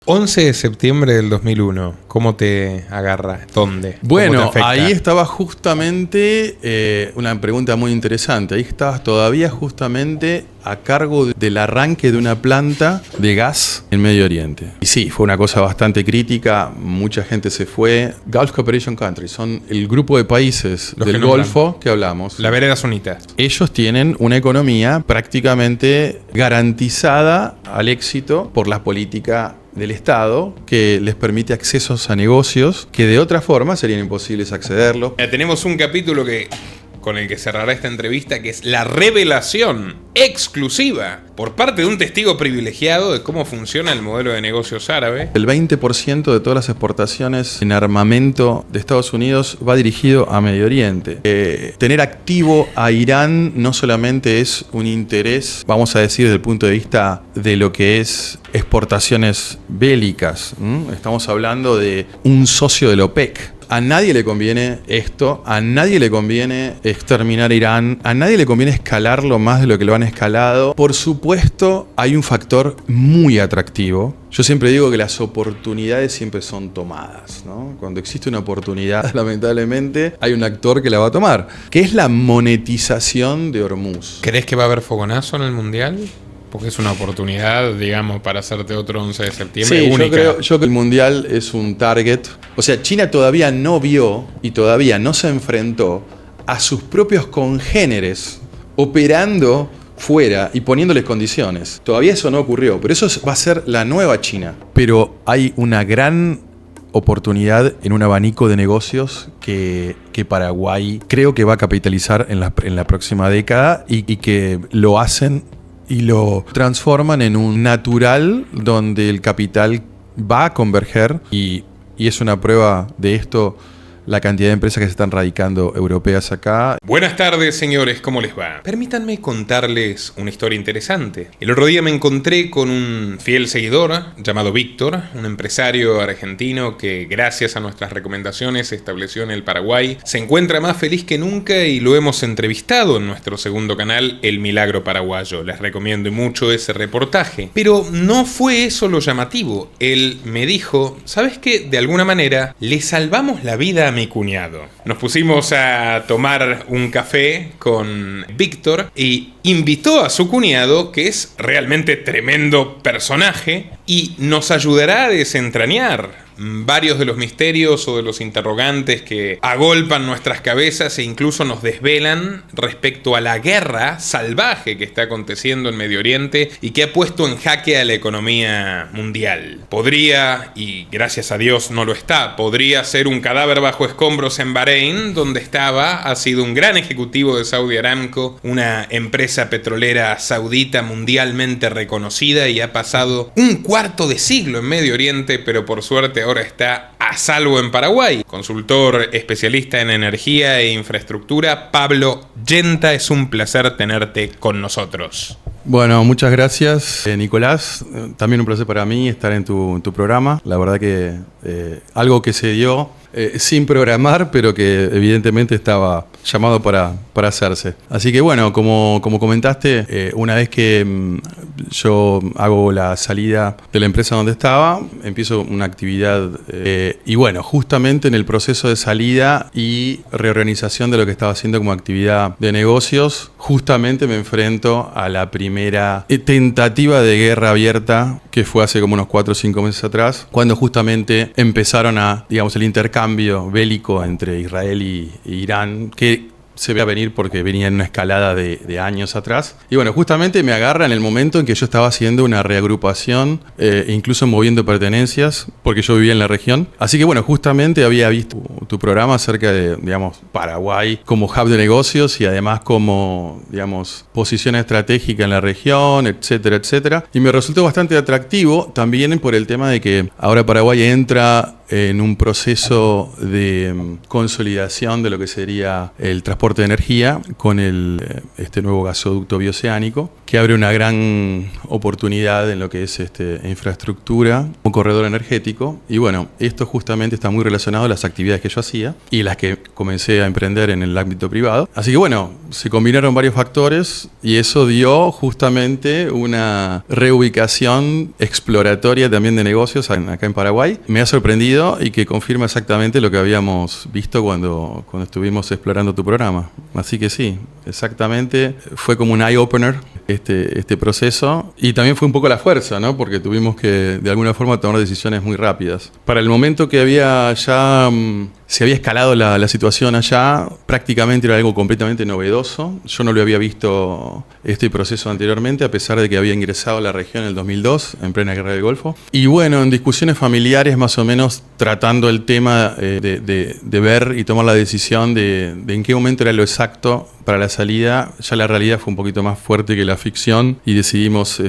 11 de septiembre del 2001, ¿cómo te agarra? ¿Dónde? Bueno, ahí estaba justamente una pregunta muy interesante. Ahí estabas todavía justamente a cargo del arranque de una planta de gas en Medio Oriente. Y sí, fue una cosa bastante crítica, mucha gente se fue. Gulf Cooperation Countries son el grupo de países del Golfo que hablamos. La vereda sunita. Ellos tienen una economía prácticamente garantizada al éxito por la política del Estado, que les permite accesos a negocios que de otra forma serían imposibles accederlos. Tenemos un capítulo con el que cerrará esta entrevista, que es la revelación exclusiva por parte de un testigo privilegiado de cómo funciona el modelo de negocios árabe. El 20% de todas las exportaciones en armamento de Estados Unidos va dirigido a Medio Oriente. Tener activo a Irán no solamente es un interés, vamos a decir, desde el punto de vista de lo que es exportaciones bélicas. Estamos hablando de un socio de la OPEC. A nadie le conviene esto, a nadie le conviene exterminar a Irán, a nadie le conviene escalarlo más de lo que lo han escalado. Por supuesto, hay un factor muy atractivo. Yo siempre digo que las oportunidades siempre son tomadas, ¿no? Cuando existe una oportunidad, lamentablemente, hay un actor que la va a tomar, que es la monetización de Hormuz. ¿Crees que va a haber fogonazo en el Mundial? Porque es una oportunidad, digamos, para hacerte otro 11 de septiembre sí, única. Yo creo que el Mundial es un target. O sea, China todavía no vio y todavía no se enfrentó a sus propios congéneres operando fuera y poniéndoles condiciones. Todavía eso no ocurrió, pero eso va a ser la nueva China. Pero hay una gran oportunidad en un abanico de negocios que Paraguay creo que va a capitalizar en la próxima década y que lo hacen y lo transforman en un natural donde el capital va a converger y es una prueba de esto la cantidad de empresas que se están radicando europeas acá. Buenas tardes, señores, ¿cómo les va? Permítanme contarles una historia interesante. El otro día me encontré con un fiel seguidor llamado Víctor, un empresario argentino que gracias a nuestras recomendaciones se estableció en el Paraguay. Se encuentra más feliz que nunca y lo hemos entrevistado en nuestro segundo canal, El Milagro Paraguayo. Les recomiendo mucho ese reportaje. Pero no fue eso lo llamativo. Él me dijo, ¿sabes qué? De alguna manera le salvamos la vida a mi cuñado. Nos pusimos a tomar un café con Víctor y invitó a su cuñado, que es realmente tremendo personaje, y nos ayudará a desentrañar varios de los misterios o de los interrogantes que agolpan nuestras cabezas e incluso nos desvelan respecto a la guerra salvaje que está aconteciendo en Medio Oriente y que ha puesto en jaque a la economía mundial. Podría, y gracias a Dios no lo está, podría ser un cadáver bajo escombros en Bahrein, donde ha sido un gran ejecutivo de Saudi Aramco, una empresa petrolera saudita mundialmente reconocida, y ha pasado un cuarto de siglo en Medio Oriente, pero por suerte ahora está a salvo en Paraguay. Consultor especialista en energía e infraestructura, Pablo Yenta, es un placer tenerte con nosotros. Bueno, muchas gracias, Nicolás. También un placer para mí estar en tu programa. La verdad que algo que se dio sin programar, pero que evidentemente estaba llamado para hacerse. Así que bueno, como comentaste, una vez que yo hago la salida de la empresa donde estaba, empiezo una actividad y bueno, justamente en el proceso de salida y reorganización de lo que estaba haciendo como actividad de negocios, justamente me enfrento a la primera tentativa de guerra abierta, que fue hace como unos 4 o 5 meses atrás, cuando justamente empezaron el intercambio bélico entre Israel y Irán, que se ve a venir porque venía en una escalada de años atrás. Y bueno, justamente me agarra en el momento en que yo estaba haciendo una reagrupación, incluso moviendo pertenencias, porque yo vivía en la región. Así que bueno, justamente había visto tu programa acerca de, Paraguay como hub de negocios y además como, posición estratégica en la región, etcétera, etcétera. Y me resultó bastante atractivo también por el tema de que ahora Paraguay entra en un proceso de consolidación de lo que sería el transporte de energía con este nuevo gasoducto bioceánico, que abre una gran oportunidad en lo que es infraestructura, un corredor energético. Y bueno, esto justamente está muy relacionado a las actividades que yo hacía y las que comencé a emprender en el ámbito privado. Así que bueno, se combinaron varios factores y eso dio justamente una reubicación exploratoria también de negocios acá en Paraguay. Me ha sorprendido y que confirma exactamente lo que habíamos visto cuando estuvimos explorando tu programa. Así que sí, exactamente, fue como un eye-opener este proceso, y también fue un poco la fuerza, ¿no? Porque tuvimos que de alguna forma tomar decisiones muy rápidas. Para el momento que había ya se había escalado la situación allá, prácticamente era algo completamente novedoso. Yo no lo había visto este proceso anteriormente, a pesar de que había ingresado a la región en el 2002, en plena Guerra del Golfo. Y bueno, en discusiones familiares, más o menos tratando el tema de ver y tomar la decisión de en qué momento era lo exacto para la salida, ya la realidad fue un poquito más fuerte que la ficción y decidimos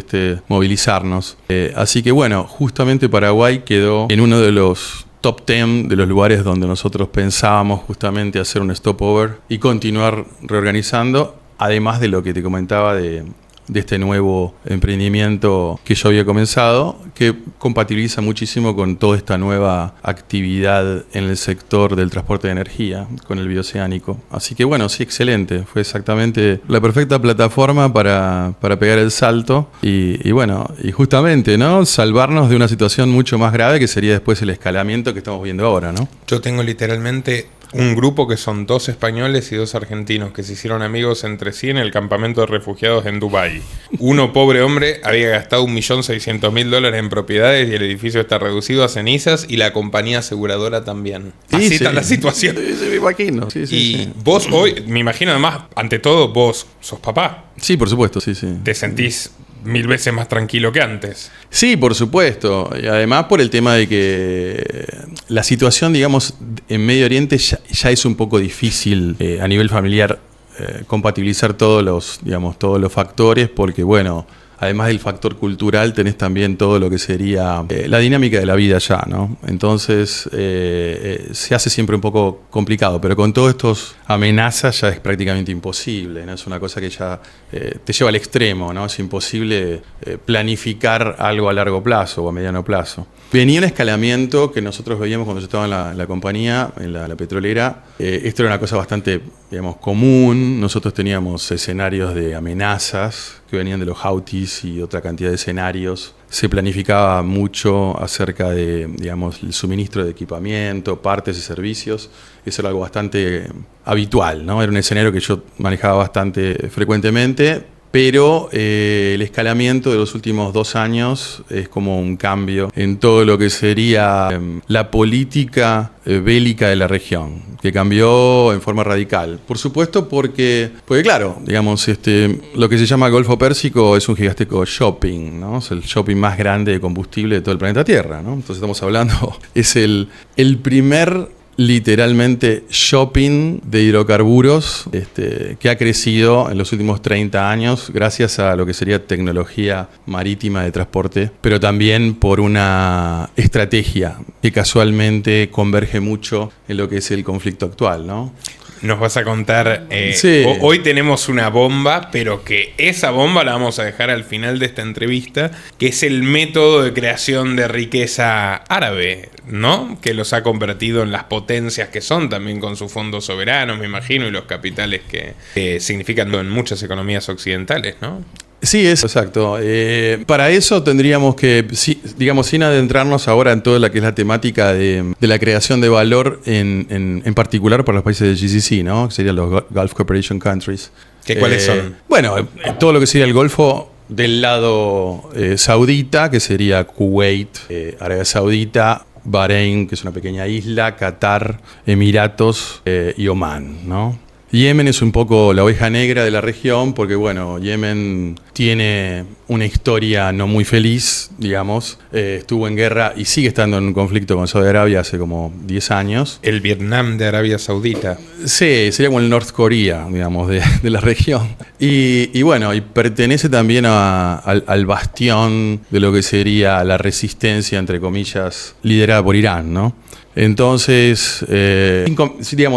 movilizarnos. Así que bueno, justamente Paraguay quedó en uno de los top 10 de los lugares donde nosotros pensábamos justamente hacer un stopover y continuar reorganizando, además de lo que te comentaba de este nuevo emprendimiento que yo había comenzado, que compatibiliza muchísimo con toda esta nueva actividad en el sector del transporte de energía, con el bioceánico. Así que bueno, sí, excelente. Fue exactamente la perfecta plataforma para pegar el salto y bueno, y justamente, ¿no? Salvarnos de una situación mucho más grave que sería después el escalamiento que estamos viendo ahora, ¿no? Yo tengo literalmente un grupo que son 2 españoles y 2 argentinos que se hicieron amigos entre sí en el campamento de refugiados en Dubái. Uno, pobre hombre, había gastado $1.600.000 en propiedades y el edificio está reducido a cenizas, y la compañía aseguradora también. Así está la situación. Sí, me imagino. Y vos hoy, me imagino además, ante todo, vos sos papá. Sí, por supuesto, sí. ¿Te sentís 1000 veces más tranquilo que antes? Sí, por supuesto. Y además por el tema de que la situación, digamos, en Medio Oriente ya es un poco difícil a nivel familiar compatibilizar todos los factores, porque bueno, además del factor cultural, tenés también todo lo que sería la dinámica de la vida allá, ¿no? Entonces, se hace siempre un poco complicado, pero con todas estas amenazas ya es prácticamente imposible, ¿no? Es una cosa que ya te lleva al extremo, ¿no? Es imposible planificar algo a largo plazo o a mediano plazo. Venía un escalamiento que nosotros veíamos cuando yo estaba en la compañía, en la petrolera. Esto era una cosa bastante, digamos, común. Nosotros teníamos escenarios de amenazas que venían de los Houthis y otra cantidad de escenarios. Se planificaba mucho acerca de, digamos, el suministro de equipamiento, partes y servicios. Eso era algo bastante habitual, ¿no? Era un escenario que yo manejaba bastante frecuentemente. Pero el escalamiento de los últimos 2 años es como un cambio en todo lo que sería la política bélica de la región, que cambió en forma radical. Por supuesto porque claro, digamos, lo que se llama Golfo Pérsico es un gigantesco shopping, ¿no? Es el shopping más grande de combustible de todo el planeta Tierra, ¿no? Entonces estamos hablando, es el primer literalmente shopping de hidrocarburos que ha crecido en los últimos 30 años gracias a lo que sería tecnología marítima de transporte, pero también por una estrategia que casualmente converge mucho en lo que es el conflicto actual, ¿no? Nos vas a contar, sí. Hoy tenemos una bomba, pero que esa bomba la vamos a dejar al final de esta entrevista, que es el método de creación de riqueza árabe, ¿no? Que los ha convertido en las potencias que son, también con sus fondos soberanos, me imagino, y los capitales que significan en muchas economías occidentales, ¿no? Sí, es exacto. Para eso tendríamos que, digamos, sin adentrarnos ahora en toda la que es la temática de la creación de valor, en particular para los países de GCC, ¿no? Que serían los Gulf Cooperation Countries. ¿Cuáles son? Bueno, todo lo que sería el Golfo del lado saudita, que sería Kuwait, Arabia Saudita, Bahrein, que es una pequeña isla, Qatar, Emiratos y Omán, ¿no? Yemen es un poco la oveja negra de la región porque, bueno, Yemen tiene una historia no muy feliz, digamos. Estuvo en guerra y sigue estando en un conflicto con Saudi Arabia hace como 10 años. El Vietnam de Arabia Saudita. Sí, sería como el North Korea, digamos, de la región. Y bueno, y pertenece también al bastión de lo que sería la resistencia, entre comillas, liderada por Irán, ¿no? Entonces,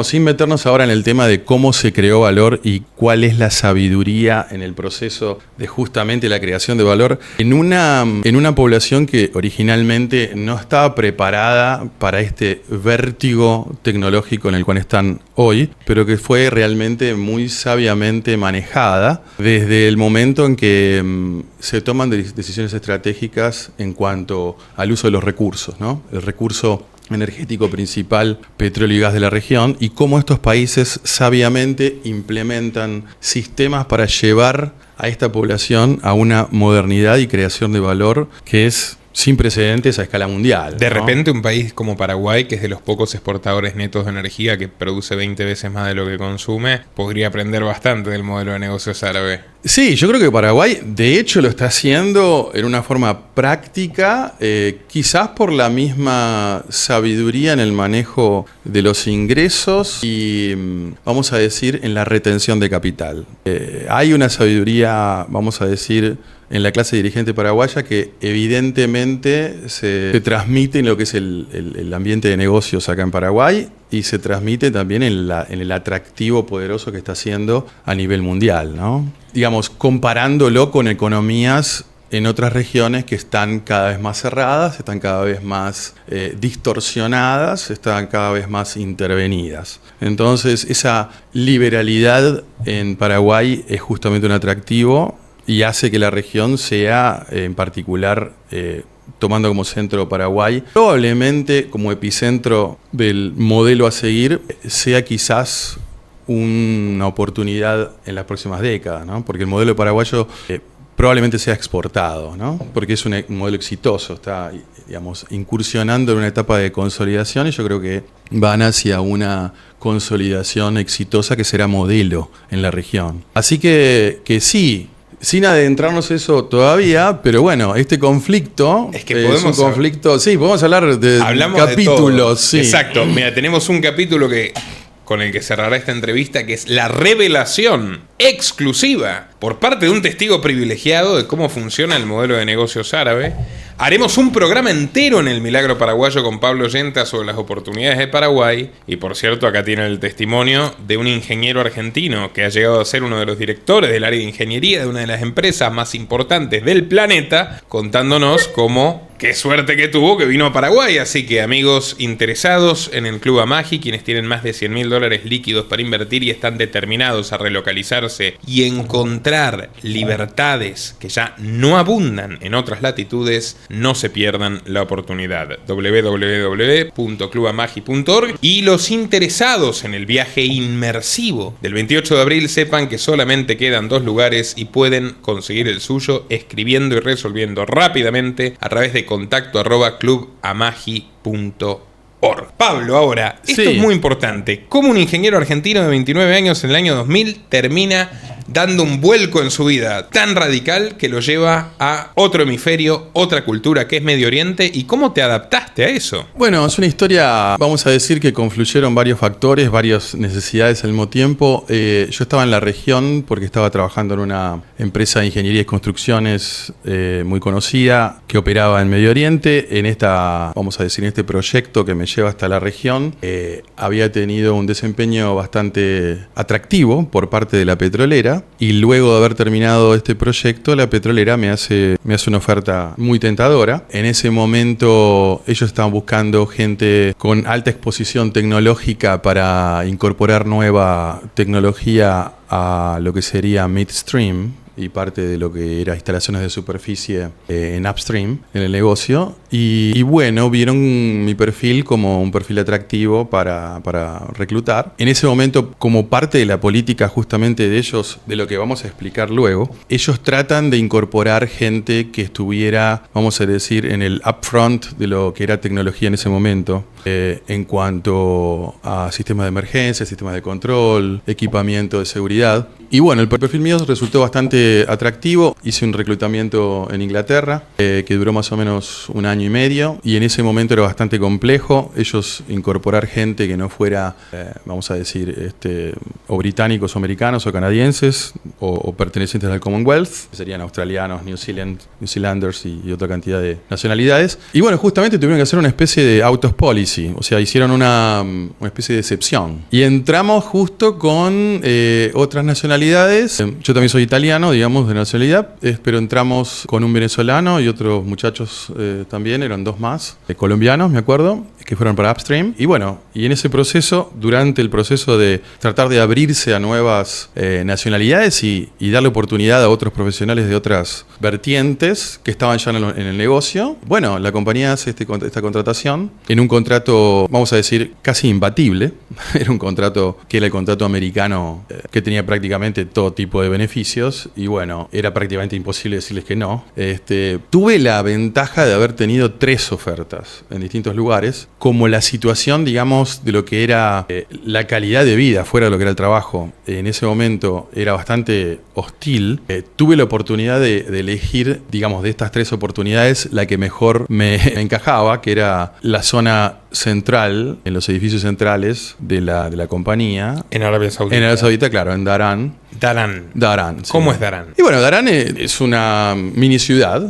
sin meternos ahora en el tema de cómo se creó valor y cuál es la sabiduría en el proceso de justamente la creación de valor, en una población que originalmente no estaba preparada para este vértigo tecnológico en el cual están hoy, pero que fue realmente muy sabiamente manejada desde el momento en que se toman decisiones estratégicas en cuanto al uso de los recursos, ¿no? El recurso energético principal, petróleo y gas de la región, y cómo estos países sabiamente implementan sistemas para llevar a esta población a una modernidad y creación de valor que es sin precedentes a escala mundial. De repente un país como Paraguay, que es de los pocos exportadores netos de energía, que produce 20 veces más de lo que consume, podría aprender bastante del modelo de negocios árabe. Sí, yo creo que Paraguay de hecho lo está haciendo en una forma práctica, quizás por la misma sabiduría en el manejo de los ingresos y, vamos a decir, en la retención de capital. Hay una sabiduría, vamos a decir, en la clase dirigente paraguaya que evidentemente se transmite en lo que es el ambiente de negocios acá en Paraguay y se transmite también en el atractivo poderoso que está haciendo a nivel mundial, ¿no? Digamos, comparándolo con economías en otras regiones que están cada vez más cerradas, están cada vez más distorsionadas, están cada vez más intervenidas. Entonces, esa liberalidad en Paraguay es justamente un atractivo y hace que la región sea, en particular, tomando como centro Paraguay, probablemente como epicentro del modelo a seguir, sea quizás una oportunidad en las próximas décadas, ¿no? Porque el modelo paraguayo probablemente sea exportado, ¿no? Porque es un modelo exitoso, está, digamos, incursionando en una etapa de consolidación y yo creo que van hacia una consolidación exitosa que será modelo en la región. Así que sí, sin adentrarnos eso todavía, pero bueno, este conflicto es un conflicto. Sí, podemos hablar de capítulos. Sí. Exacto. Mira, tenemos un capítulo con el que cerrará esta entrevista, que es la revelación exclusiva por parte de un testigo privilegiado de cómo funciona el modelo de negocios árabe. Haremos un programa entero en el Milagro Paraguayo con Pablo Yenta sobre las oportunidades de Paraguay. Y por cierto, acá tiene el testimonio de un ingeniero argentino que ha llegado a ser uno de los directores del área de ingeniería de una de las empresas más importantes del planeta, contándonos cómo qué suerte que tuvo que vino a Paraguay. Así que, amigos interesados en el Club Amagi, quienes tienen más de $100.000 líquidos para invertir y están determinados a relocalizarse y encontrar libertades que ya no abundan en otras latitudes, no se pierdan la oportunidad. www.clubamagi.org. Y los interesados en el viaje inmersivo del 28 de abril, sepan que solamente quedan 2 lugares y pueden conseguir el suyo escribiendo y resolviendo rápidamente a través de contacto@clubamagi.org. Pablo, ahora, esto es muy importante. ¿Cómo un ingeniero argentino de 29 años en el año 2000 termina dando un vuelco en su vida tan radical que lo lleva a otro hemisferio, otra cultura que es Medio Oriente? ¿Y cómo te adaptaste a eso? Bueno, es una historia, vamos a decir que confluyeron varios factores, varias necesidades al mismo tiempo. Yo estaba en la región porque estaba trabajando en una empresa de ingeniería y construcciones muy conocida que operaba en Medio Oriente. En este proyecto que me lleva hasta la región, había tenido un desempeño bastante atractivo por parte de la petrolera. Y luego de haber terminado este proyecto, la petrolera me hace una oferta muy tentadora. En ese momento ellos estaban buscando gente con alta exposición tecnológica para incorporar nueva tecnología a lo que sería midstream y parte de lo que era instalaciones de superficie en upstream, en el negocio. Y bueno, vieron mi perfil como un perfil atractivo para reclutar. En ese momento, como parte de la política justamente de ellos, de lo que vamos a explicar luego, ellos tratan de incorporar gente que estuviera, vamos a decir, en el upfront de lo que era tecnología en ese momento, en cuanto a sistemas de emergencia, sistemas de control, equipamiento de seguridad. Y bueno, el perfil mío resultó bastante bastante atractivo. Hice un reclutamiento en Inglaterra que duró más o menos 1 año y medio, y en ese momento era bastante complejo ellos incorporar gente que no fuera, vamos a decir, o británicos o americanos o canadienses o pertenecientes al Commonwealth, que serían australianos, New Zealanders y otra cantidad de nacionalidades. Y bueno, justamente tuvieron que hacer una especie de out of policy, o sea, hicieron una especie de excepción. Y entramos justo con otras nacionalidades. Yo también soy italiano, digamos, de nacionalidad, pero entramos con un venezolano y otros muchachos también, eran 2 más, colombianos, me acuerdo, que fueron para Upstream. Y bueno, y en ese proceso, durante el proceso de tratar de abrirse a nuevas nacionalidades y darle oportunidad a otros profesionales de otras vertientes que estaban ya en el negocio, bueno, la compañía hace esta contratación en un contrato, vamos a decir, casi imbatible. Era un contrato que era el contrato americano, que tenía prácticamente todo tipo de beneficios, y bueno, era prácticamente imposible decirles que no. Tuve la ventaja de haber tenido 3 ofertas en distintos lugares. Como la situación, digamos, de lo que era la calidad de vida fuera de lo que era el trabajo en ese momento era bastante hostil, tuve la oportunidad de elegir, digamos, de estas 3 oportunidades la que mejor me encajaba, que era la zona central, en los edificios centrales de la compañía. En Arabia Saudita. En Arabia Saudita, claro, en Daran. Daran. Sí. ¿Cómo es Daran? Y bueno, Daran es una mini ciudad.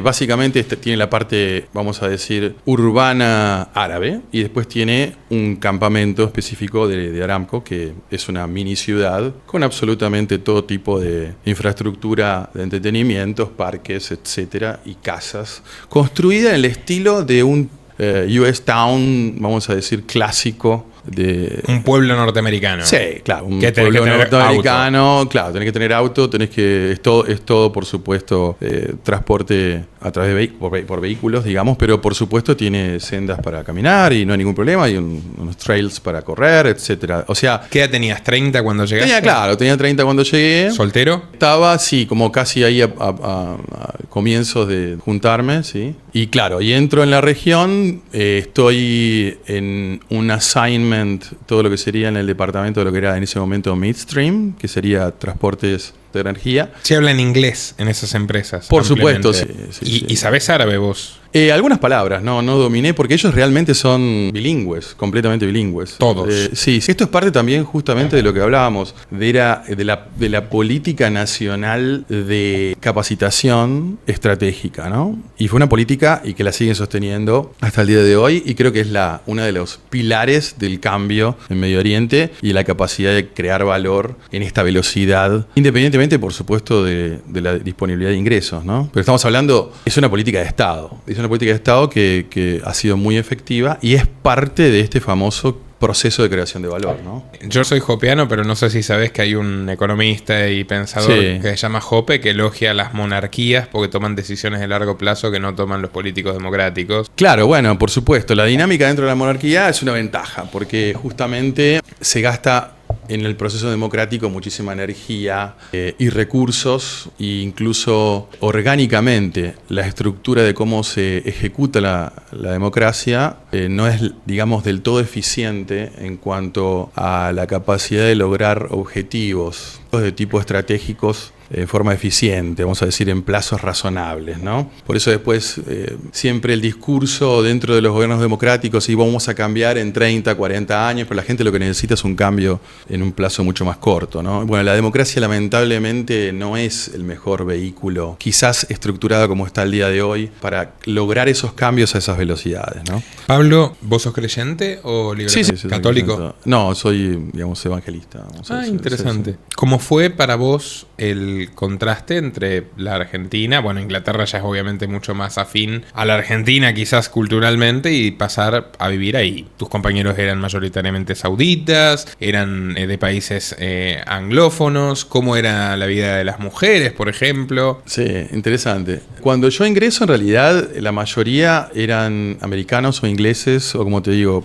Básicamente tiene la parte, vamos a decir, urbana árabe, y después tiene un campamento específico de Aramco, que es una mini ciudad con absolutamente todo tipo de infraestructura de entretenimientos, parques, etcétera, y casas, construida en el estilo de un US Town, vamos a decir, clásico. Un pueblo norteamericano. Sí, claro, un pueblo norteamericano. Claro, tenés que tener auto, es todo, por supuesto, transporte a través de por vehículos, digamos, pero por supuesto tiene sendas para caminar y no hay ningún problema, hay unos trails para correr, etcétera. O sea, ¿qué edad tenías? ¿30 cuando llegaste? Tenía 30 cuando llegué. ¿Soltero? Estaba, sí, como casi ahí a comienzos de juntarme, sí. Y claro, y entro en la región, estoy en un assignment, todo lo que sería en el departamento de lo que era en ese momento Midstream, que sería transportes de energía. ¿Se habla en inglés en esas empresas? Por supuesto, sí. ¿Y sabés árabe vos? Algunas palabras, no dominé, porque ellos realmente son bilingües, completamente bilingües. Todos. Sí, esto es parte también justamente de lo que hablábamos, de la política nacional de capacitación estratégica, ¿no? Y fue una política y que la siguen sosteniendo hasta el día de hoy, y creo que es uno de los pilares del cambio en Medio Oriente y la capacidad de crear valor en esta velocidad, independientemente, por supuesto, de la disponibilidad de ingresos, ¿no? Pero estamos hablando, es una política de Estado. Es una política de Estado que ha sido muy efectiva y es parte de este famoso proceso de creación de valor, ¿no? Yo soy hopeano, pero no sé si sabés que hay un economista y pensador que se llama Hoppe, que elogia las monarquías porque toman decisiones de largo plazo que no toman los políticos democráticos. Claro, bueno, por supuesto, la dinámica dentro de la monarquía es una ventaja, porque justamente se gasta en el proceso democrático muchísima energía y recursos, e incluso orgánicamente la estructura de cómo se ejecuta la democracia no es, digamos, del todo eficiente en cuanto a la capacidad de lograr objetivos de tipo estratégicos de forma eficiente, vamos a decir, en plazos razonables, ¿no? Por eso después siempre el discurso dentro de los gobiernos democráticos, y vamos a cambiar en 30, 40 años, pero la gente lo que necesita es un cambio en un plazo mucho más corto, ¿no? Bueno, la democracia lamentablemente no es el mejor vehículo, quizás estructurada como está el día de hoy, para lograr esos cambios a esas velocidades, ¿no? Pablo, ¿vos sos creyente o libertario? Sí, ¿Católico? No, soy, digamos, evangelista. Interesante. Sí. ¿Cómo fue para vos el contraste entre la Argentina, bueno, Inglaterra ya es obviamente mucho más afín a la Argentina quizás culturalmente, y pasar a vivir ahí? Tus compañeros eran mayoritariamente sauditas, eran de países anglófonos. ¿Cómo era la vida de las mujeres, por ejemplo? Sí, interesante. Cuando yo ingreso, en realidad la mayoría eran americanos o ingleses, o como te digo,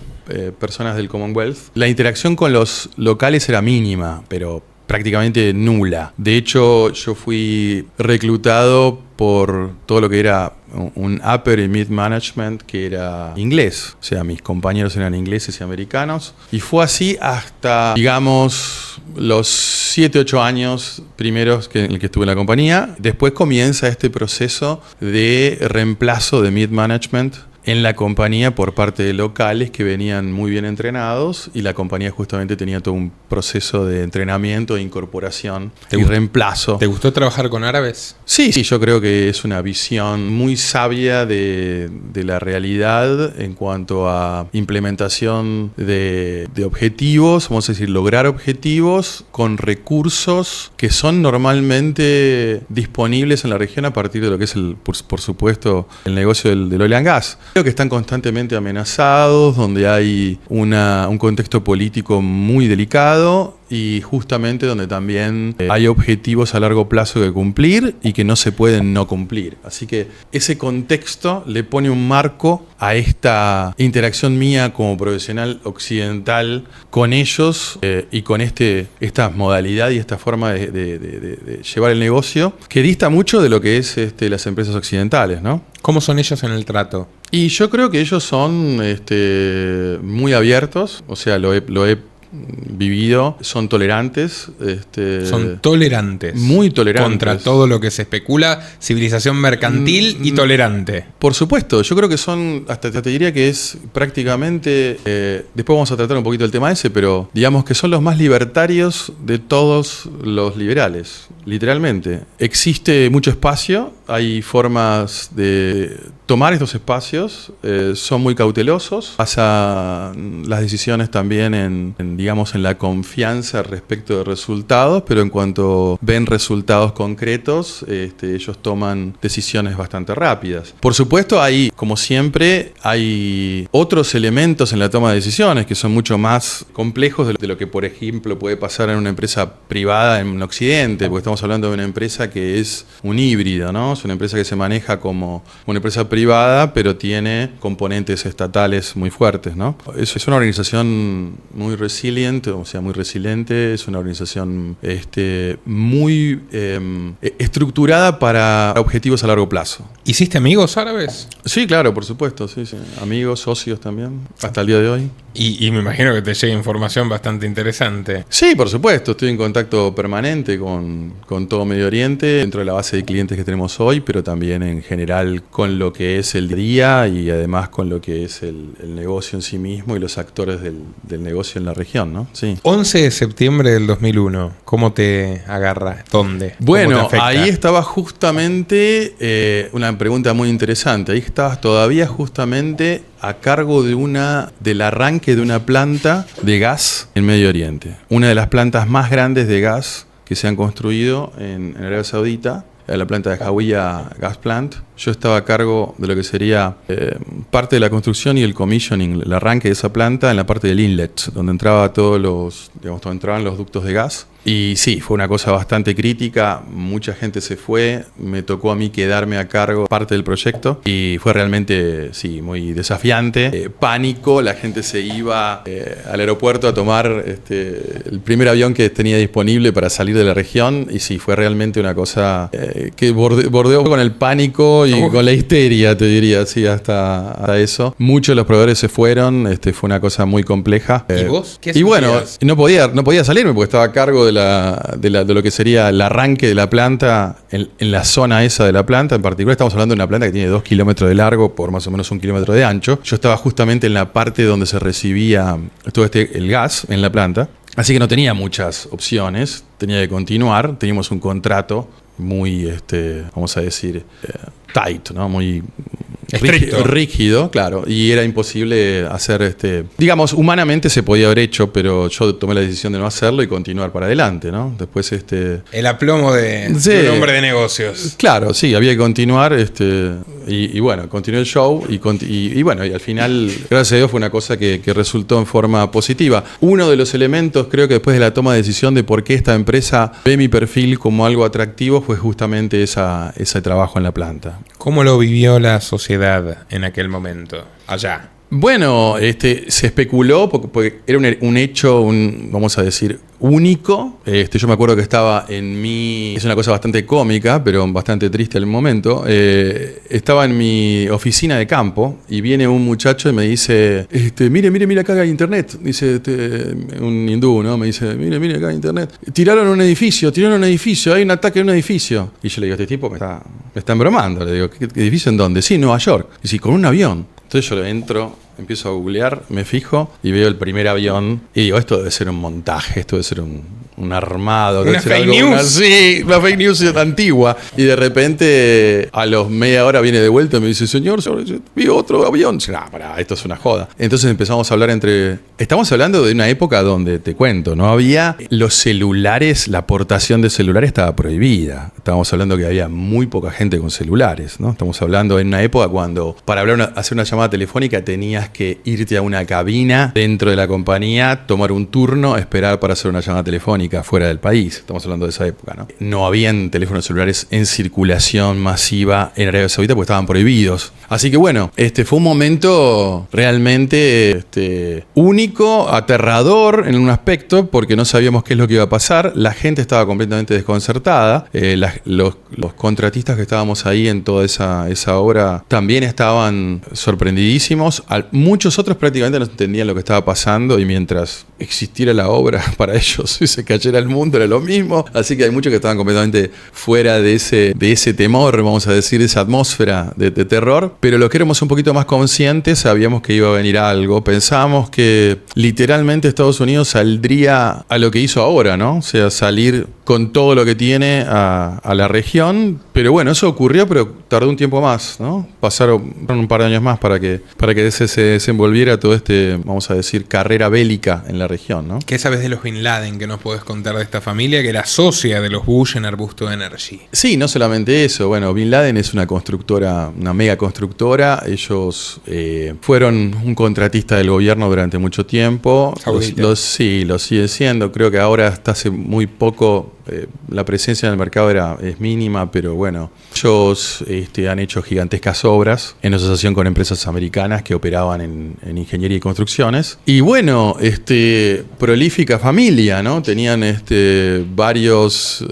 personas del Commonwealth. La interacción con los locales era mínima, pero prácticamente nula. De hecho, yo fui reclutado por todo lo que era un upper y mid management que era inglés. O sea, mis compañeros eran ingleses y americanos. Y fue así hasta, digamos, los 7, 8 años primeros en el que estuve en la compañía. Después comienza este proceso de reemplazo de mid management en la compañía por parte de locales que venían muy bien entrenados, y la compañía justamente tenía todo un proceso de entrenamiento, de incorporación y reemplazo. ¿Te gustó trabajar con árabes? Sí, yo creo que es una visión muy sabia de la realidad en cuanto a implementación de objetivos, vamos a decir, lograr objetivos con recursos que son normalmente disponibles en la región a partir de lo que es, por supuesto, el negocio del oil and gas. Creo que están constantemente amenazados, donde hay un contexto político muy delicado y justamente donde también hay objetivos a largo plazo que cumplir y que no se pueden no cumplir. Así que ese contexto le pone un marco a esta interacción mía como profesional occidental con ellos y con esta modalidad y esta forma de llevar el negocio, que dista mucho de lo que es las empresas occidentales, ¿no? ¿Cómo son ellos en el trato? Y yo creo que ellos son muy abiertos, o sea, lo he vivido, son tolerantes. Son tolerantes. Muy tolerantes. Contra todo lo que se especula, civilización mercantil y tolerante. Por supuesto, yo creo que son, hasta te diría que es prácticamente, después vamos a tratar un poquito el tema ese, pero digamos que son los más libertarios de todos los liberales, literalmente. Existe mucho espacio, hay formas de tomar estos espacios, son muy cautelosos, pasan las decisiones también digamos, en la confianza respecto de resultados, pero en cuanto ven resultados concretos, ellos toman decisiones bastante rápidas. Por supuesto, como siempre, hay otros elementos en la toma de decisiones que son mucho más complejos de lo que, por ejemplo, puede pasar en una empresa privada en Occidente, porque estamos hablando de una empresa que es un híbrido, ¿no? Es una empresa que se maneja como una empresa privada, pero tiene componentes estatales muy fuertes, ¿no? Es una organización muy resiliente, o sea, muy resiliente, es una organización muy estructurada para objetivos a largo plazo. ¿Hiciste amigos árabes? Sí, claro, por supuesto, sí. Amigos, socios también, hasta el día de hoy. Y me imagino que te llega información bastante interesante. Sí, por supuesto, estoy en contacto permanente con todo Medio Oriente, dentro de la base de clientes que tenemos hoy, pero también en general con lo que es el día y además con lo que es el negocio en sí mismo y los actores del negocio en la región, ¿no? Sí. 11 de septiembre del 2001, ¿cómo te agarra? ¿Dónde? Bueno, ahí estaba justamente, una pregunta muy interesante, ahí estabas todavía justamente a cargo del arranque de una planta de gas en Medio Oriente. Una de las plantas más grandes de gas que se han construido en Arabia Saudita, la planta de Hawiyah Gas Plant. Yo estaba a cargo de lo que sería parte de la construcción y el commissioning, el arranque de esa planta en la parte del inlet, donde donde entraban los ductos de gas. Y sí, fue una cosa bastante crítica, mucha gente se fue, me tocó a mí quedarme a cargo parte del proyecto y fue realmente, sí, muy desafiante. Pánico, la gente se iba al aeropuerto a tomar el primer avión que tenía disponible para salir de la región y sí, fue realmente una cosa que bordeó con el pánico y con la histeria, te diría, sí, hasta eso. Muchos de los proveedores se fueron, fue una cosa muy compleja. ¿Y vos? ¿Qué y bueno, no podía salirme porque estaba a cargo de lo que sería el arranque de la planta en la zona esa de la planta. En particular estamos hablando de una planta que tiene 2 kilómetros de largo por más o menos 1 kilómetro de ancho. Yo estaba justamente en la parte donde se recibía todo el gas en la planta, así que no tenía muchas opciones, tenía que continuar. Teníamos un contrato muy, vamos a decir, tight, ¿no? Muy rígido, claro, y era imposible hacer, digamos, humanamente se podía haber hecho, pero yo tomé la decisión de no hacerlo y continuar para adelante, ¿no? Después, el aplomo de un hombre de negocios. Claro, sí, había que continuar, y bueno, continué el show y bueno, y al final, gracias a Dios, fue una cosa que resultó en forma positiva. Uno de los elementos, creo que después de la toma de decisión de por qué esta empresa ve mi perfil como algo atractivo, fue justamente ese trabajo en la planta. ¿Cómo lo vivió la sociedad en aquel momento? allá? Bueno, se especuló porque era un hecho, vamos a decir, único. Yo me acuerdo que estaba es una cosa bastante cómica, pero bastante triste al momento. Estaba en mi oficina de campo y viene un muchacho y me dice, mire acá hay internet. Dice, un hindú, ¿no? Me dice, mire acá hay internet. Tiraron un edificio, hay un ataque en un edificio. Y yo le digo, este tipo me está embromando. Le digo, ¿qué edificio en dónde? Sí, Nueva York. Y sí, con un avión. Entonces yo entro, empiezo a googlear, me fijo y veo el primer avión y digo, esto debe ser un montaje, esto debe ser un armado. Una fake news. Una fake news antigua. Y de repente, a los media hora viene de vuelta y me dice, señor, vi otro avión. Pará, esto es una joda. Entonces empezamos a hablar Estamos hablando de una época donde, te cuento, no había los celulares, la aportación de celulares estaba prohibida. Estábamos hablando que había muy poca gente con celulares, ¿no? Estamos hablando en una época cuando para hacer una llamada telefónica tenías que irte a una cabina dentro de la compañía, tomar un turno, esperar para hacer una llamada telefónica fuera del país. Estamos hablando de esa época, ¿no? No habían teléfonos celulares en circulación masiva en Arabia Saudita porque estaban prohibidos. Así que bueno, fue un momento realmente único, aterrador en un aspecto, porque no sabíamos qué es lo que iba a pasar. La gente estaba completamente desconcertada. Los contratistas que estábamos ahí en toda esa obra también estaban sorprendidísimos. Muchos otros prácticamente no entendían lo que estaba pasando y mientras existiera la obra para ellos y se cayera el mundo era lo mismo. Así que hay muchos que estaban completamente fuera de ese temor, vamos a decir, de esa atmósfera de terror. Pero los que éramos un poquito más conscientes sabíamos que iba a venir algo. Pensábamos que literalmente Estados Unidos saldría a lo que hizo ahora, ¿no? O sea, salir con todo lo que tiene a la región. Pero bueno, eso ocurrió, pero tardó un tiempo más, ¿no? Pasaron un par de años más para que se desenvolviera todo vamos a decir, carrera bélica en la región, ¿no? ¿Qué sabes de los Bin Laden que nos podés contar de esta familia que era socia de los Bush en Arbusto Energy? Sí, no solamente eso. Bueno, Bin Laden es una constructora, una mega constructora. Ellos fueron un contratista del gobierno durante mucho tiempo. Lo sigue siendo. Creo que ahora hasta hace muy poco la presencia en el mercado es mínima, pero bueno, ellos han hecho gigantescas obras en asociación con empresas americanas que operaban en ingeniería y construcciones. Y bueno, prolífica familia, ¿no? Tenían varios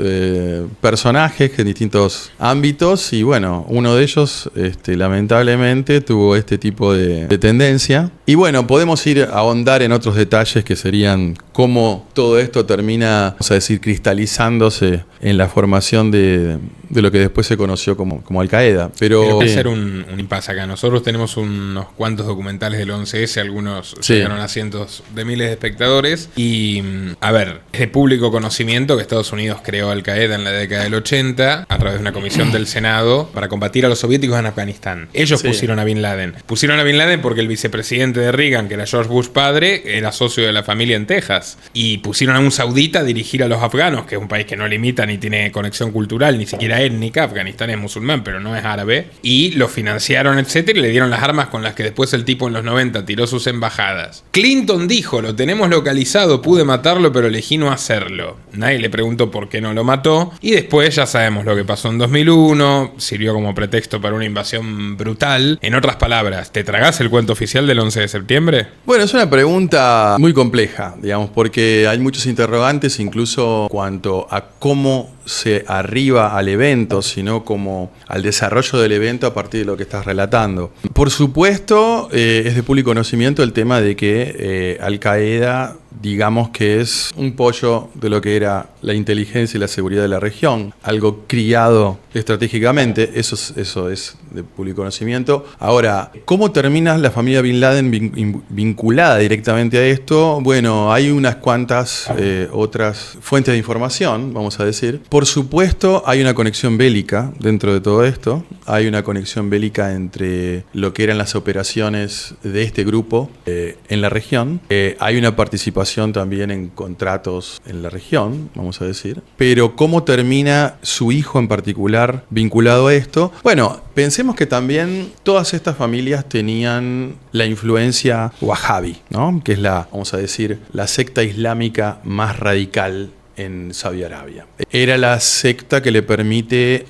personajes en distintos ámbitos y bueno, uno de ellos lamentablemente tuvo este tipo de tendencia. Y bueno, podemos ir a ahondar en otros detalles que serían cómo todo esto termina, vamos a decir, cristalizándose en la formación de lo que después se conoció como Al-Qaeda. Pero puede ser un impasse acá. Nosotros tenemos unos cuantos documentales del 11S, algunos llegaron a cientos de miles de espectadores. Y, a ver, es de público conocimiento que Estados Unidos creó Al-Qaeda en la década del 80 a través de una comisión del Senado para combatir a los soviéticos en Afganistán. Ellos pusieron a Bin Laden. Pusieron a Bin Laden porque el vicepresidente de Reagan, que era George Bush padre, era socio de la familia en Texas. Y pusieron a un saudita a dirigir a los afganos, que es un país que no limita ni tiene conexión cultural, ni siquiera étnica. Afganistán es musulmán, pero no es árabe. Y lo financiaron, etcétera, y le dieron las armas con las que después el tipo en los 90 tiró sus embajadas. Clinton dijo, lo tenemos localizado, pude matarlo, pero elegí no hacerlo. Nadie le preguntó por qué no lo mató. Y después ya sabemos lo que pasó en 2001, sirvió como pretexto para una invasión brutal. En otras palabras, ¿te tragás el cuento oficial del 11 de septiembre? Bueno, es una pregunta muy compleja, digamos, porque hay muchos interrogantes, incluso cuanto a cómo se arriba al evento, sino como al desarrollo del evento a partir de lo que estás relatando. Por supuesto, es de público conocimiento el tema de que Al-Qaeda, digamos que es un pollo de lo que era la inteligencia y la seguridad de la región, algo criado estratégicamente, eso es de público conocimiento. Ahora, ¿cómo termina la familia Bin Laden vinculada directamente a esto? Bueno, hay unas cuantas otras fuentes de información, vamos a decir. Por supuesto, hay una conexión bélica dentro de todo esto. Hay una conexión bélica entre lo que eran las operaciones de este grupo en la región. Hay una participación también en contratos en la región, vamos a decir. Pero ¿cómo termina su hijo en particular vinculado a esto? Bueno, pensemos que también todas estas familias tenían la influencia wahhabi, ¿no? Que es vamos a decir, la secta islámica más radical en Saudi Arabia. Era la secta que le permite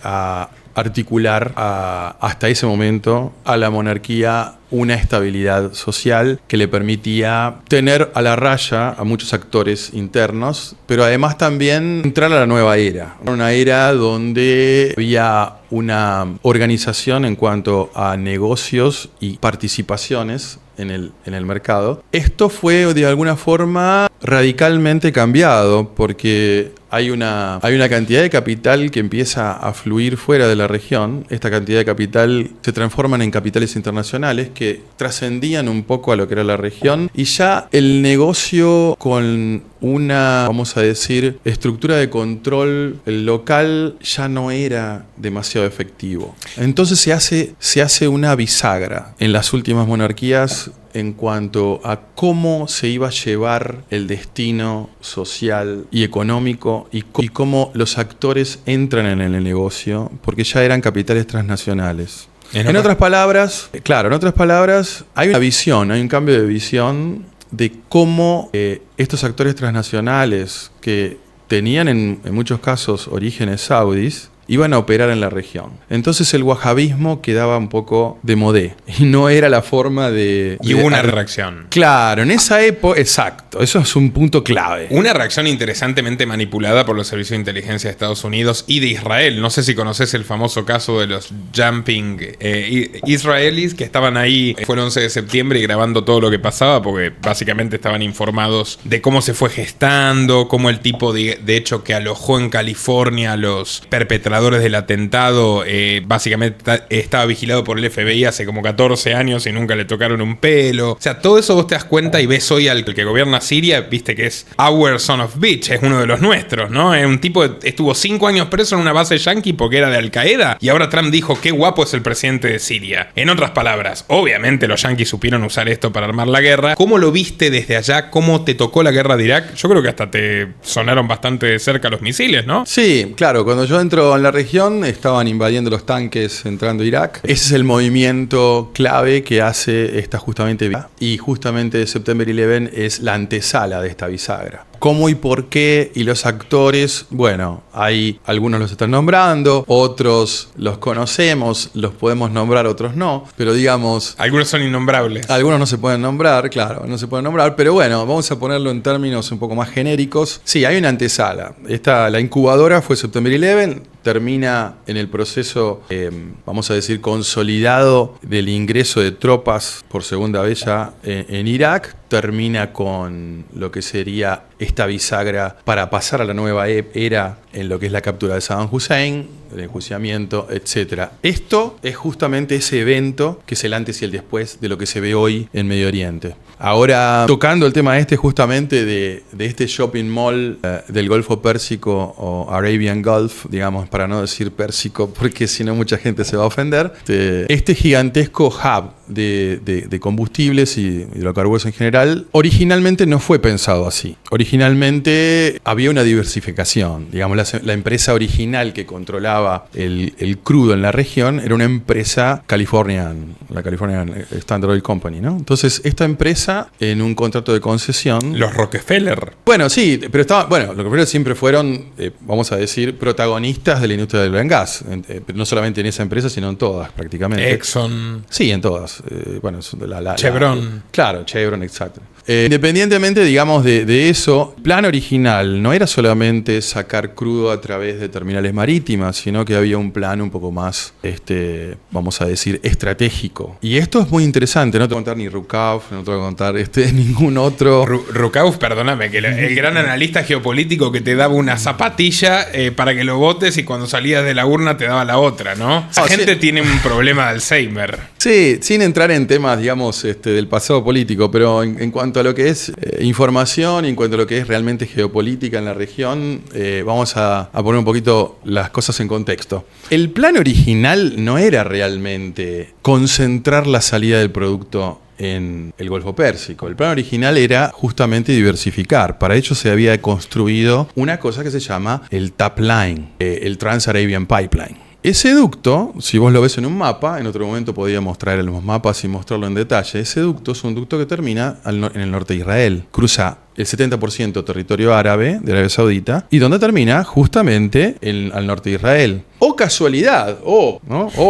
articular hasta ese momento a la monarquía una estabilidad social que le permitía tener a la raya a muchos actores internos, pero además también entrar a la nueva era. Una era donde había una organización en cuanto a negocios y participaciones en el mercado. Esto fue de alguna forma radicalmente cambiado porque hay una cantidad de capital que empieza a fluir fuera de la región. Esta cantidad de capital se transforman en capitales internacionales que trascendían un poco a lo que era la región y ya el negocio con una, vamos a decir, estructura de control local ya no era demasiado efectivo. Entonces se hace una bisagra en las últimas monarquías en cuanto a cómo se iba a llevar el destino social y económico y cómo los actores entran en el negocio, porque ya eran capitales transnacionales. En otras palabras, hay una visión, hay un cambio de visión de cómo estos actores transnacionales que tenían en muchos casos orígenes saudíes, iban a operar en la región. Entonces el wahabismo quedaba un poco de modé y no era la forma de... Y hubo una reacción. Claro, en esa época, exacto, eso es un punto clave. Una reacción interesantemente manipulada por los servicios de inteligencia de Estados Unidos y de Israel. No sé si conoces el famoso caso de los jumping israelíes que estaban ahí, fue el 11 de septiembre y grabando todo lo que pasaba porque básicamente estaban informados de cómo se fue gestando, cómo el tipo de hecho que alojó en California a los perpetradores del atentado básicamente estaba vigilado por el FBI hace como 14 años y nunca le tocaron un pelo. O sea, todo eso vos te das cuenta y ves hoy al que gobierna Siria, viste que es our son of bitch, es uno de los nuestros, ¿no? Es un tipo que estuvo 5 años preso en una base yanqui porque era de Al Qaeda y ahora Trump dijo qué guapo es el presidente de Siria. En otras palabras, obviamente los yanquis supieron usar esto para armar la guerra. ¿Cómo lo viste desde allá? ¿Cómo te tocó la guerra de Irak? Yo creo que hasta te sonaron bastante de cerca los misiles, ¿no? Sí, claro, cuando yo entro en la región estaban invadiendo los tanques entrando a Irak. Ese es el movimiento clave que hace esta justamente, y justamente September 11 es la antesala de esta bisagra. ¿Cómo y por qué? Y los actores, bueno, hay algunos los están nombrando, otros los conocemos, los podemos nombrar, otros no, pero digamos... Algunos son innombrables. Algunos no se pueden nombrar, claro, no se pueden nombrar, pero bueno, vamos a ponerlo en términos un poco más genéricos. Sí, hay una antesala. La incubadora fue September 11, termina en el proceso, vamos a decir, consolidado del ingreso de tropas por segunda vez ya en Irak, termina con lo que sería esta bisagra para pasar a la nueva era en lo que es la captura de Saddam Hussein, el enjuiciamiento, etc. Esto es justamente ese evento que es el antes y el después de lo que se ve hoy en Medio Oriente. Ahora, tocando el tema justamente de este shopping mall del Golfo Pérsico o Arabian Gulf, digamos, para no decir pérsico, porque si no mucha gente se va a ofender, este gigantesco hub de combustibles y hidrocarburos en general, originalmente no fue pensado así. Originalmente había una diversificación. Digamos, la empresa original que controlaba el crudo en la región era una empresa Californian, la Californian Standard Oil Company, ¿no? Entonces, esta empresa, en un contrato de concesión... Los Rockefeller. Bueno, sí, pero los Rockefeller siempre fueron, vamos a decir, protagonistas de la industria del oil and gas. No solamente en esa empresa, sino en todas, prácticamente. Exxon. Sí, en todas. Chevron. Claro, Chevron, exacto. Independientemente, digamos, de eso, el plan original no era solamente sacar crudo a través de terminales marítimas, sino que había un plan un poco más, vamos a decir, estratégico. Y esto es muy interesante, no te voy a contar ni Rukauf, no te voy a contar ningún otro... Rukauf, perdóname, que el gran analista geopolítico que te daba una zapatilla para que lo votes y cuando salías de la urna te daba la otra, ¿no? Esa gente tiene un problema de Alzheimer. Sí, sin entrar en temas, digamos, del pasado político, pero en cuanto a lo que es información y en cuanto a lo que es realmente geopolítica en la región, vamos a poner un poquito las cosas en contexto. El plan original no era realmente concentrar la salida del producto en el Golfo Pérsico. El plan original era justamente diversificar. Para ello se había construido una cosa que se llama el TAP Line, el Trans-Arabian Pipeline. Ese ducto, si vos lo ves en un mapa, en otro momento podíamos traer los mapas y mostrarlo en detalle, ese ducto es un ducto que termina en el norte de Israel. Cruza el 70% territorio árabe de Arabia Saudita, y donde termina justamente al norte de Israel. ¡Oh, casualidad!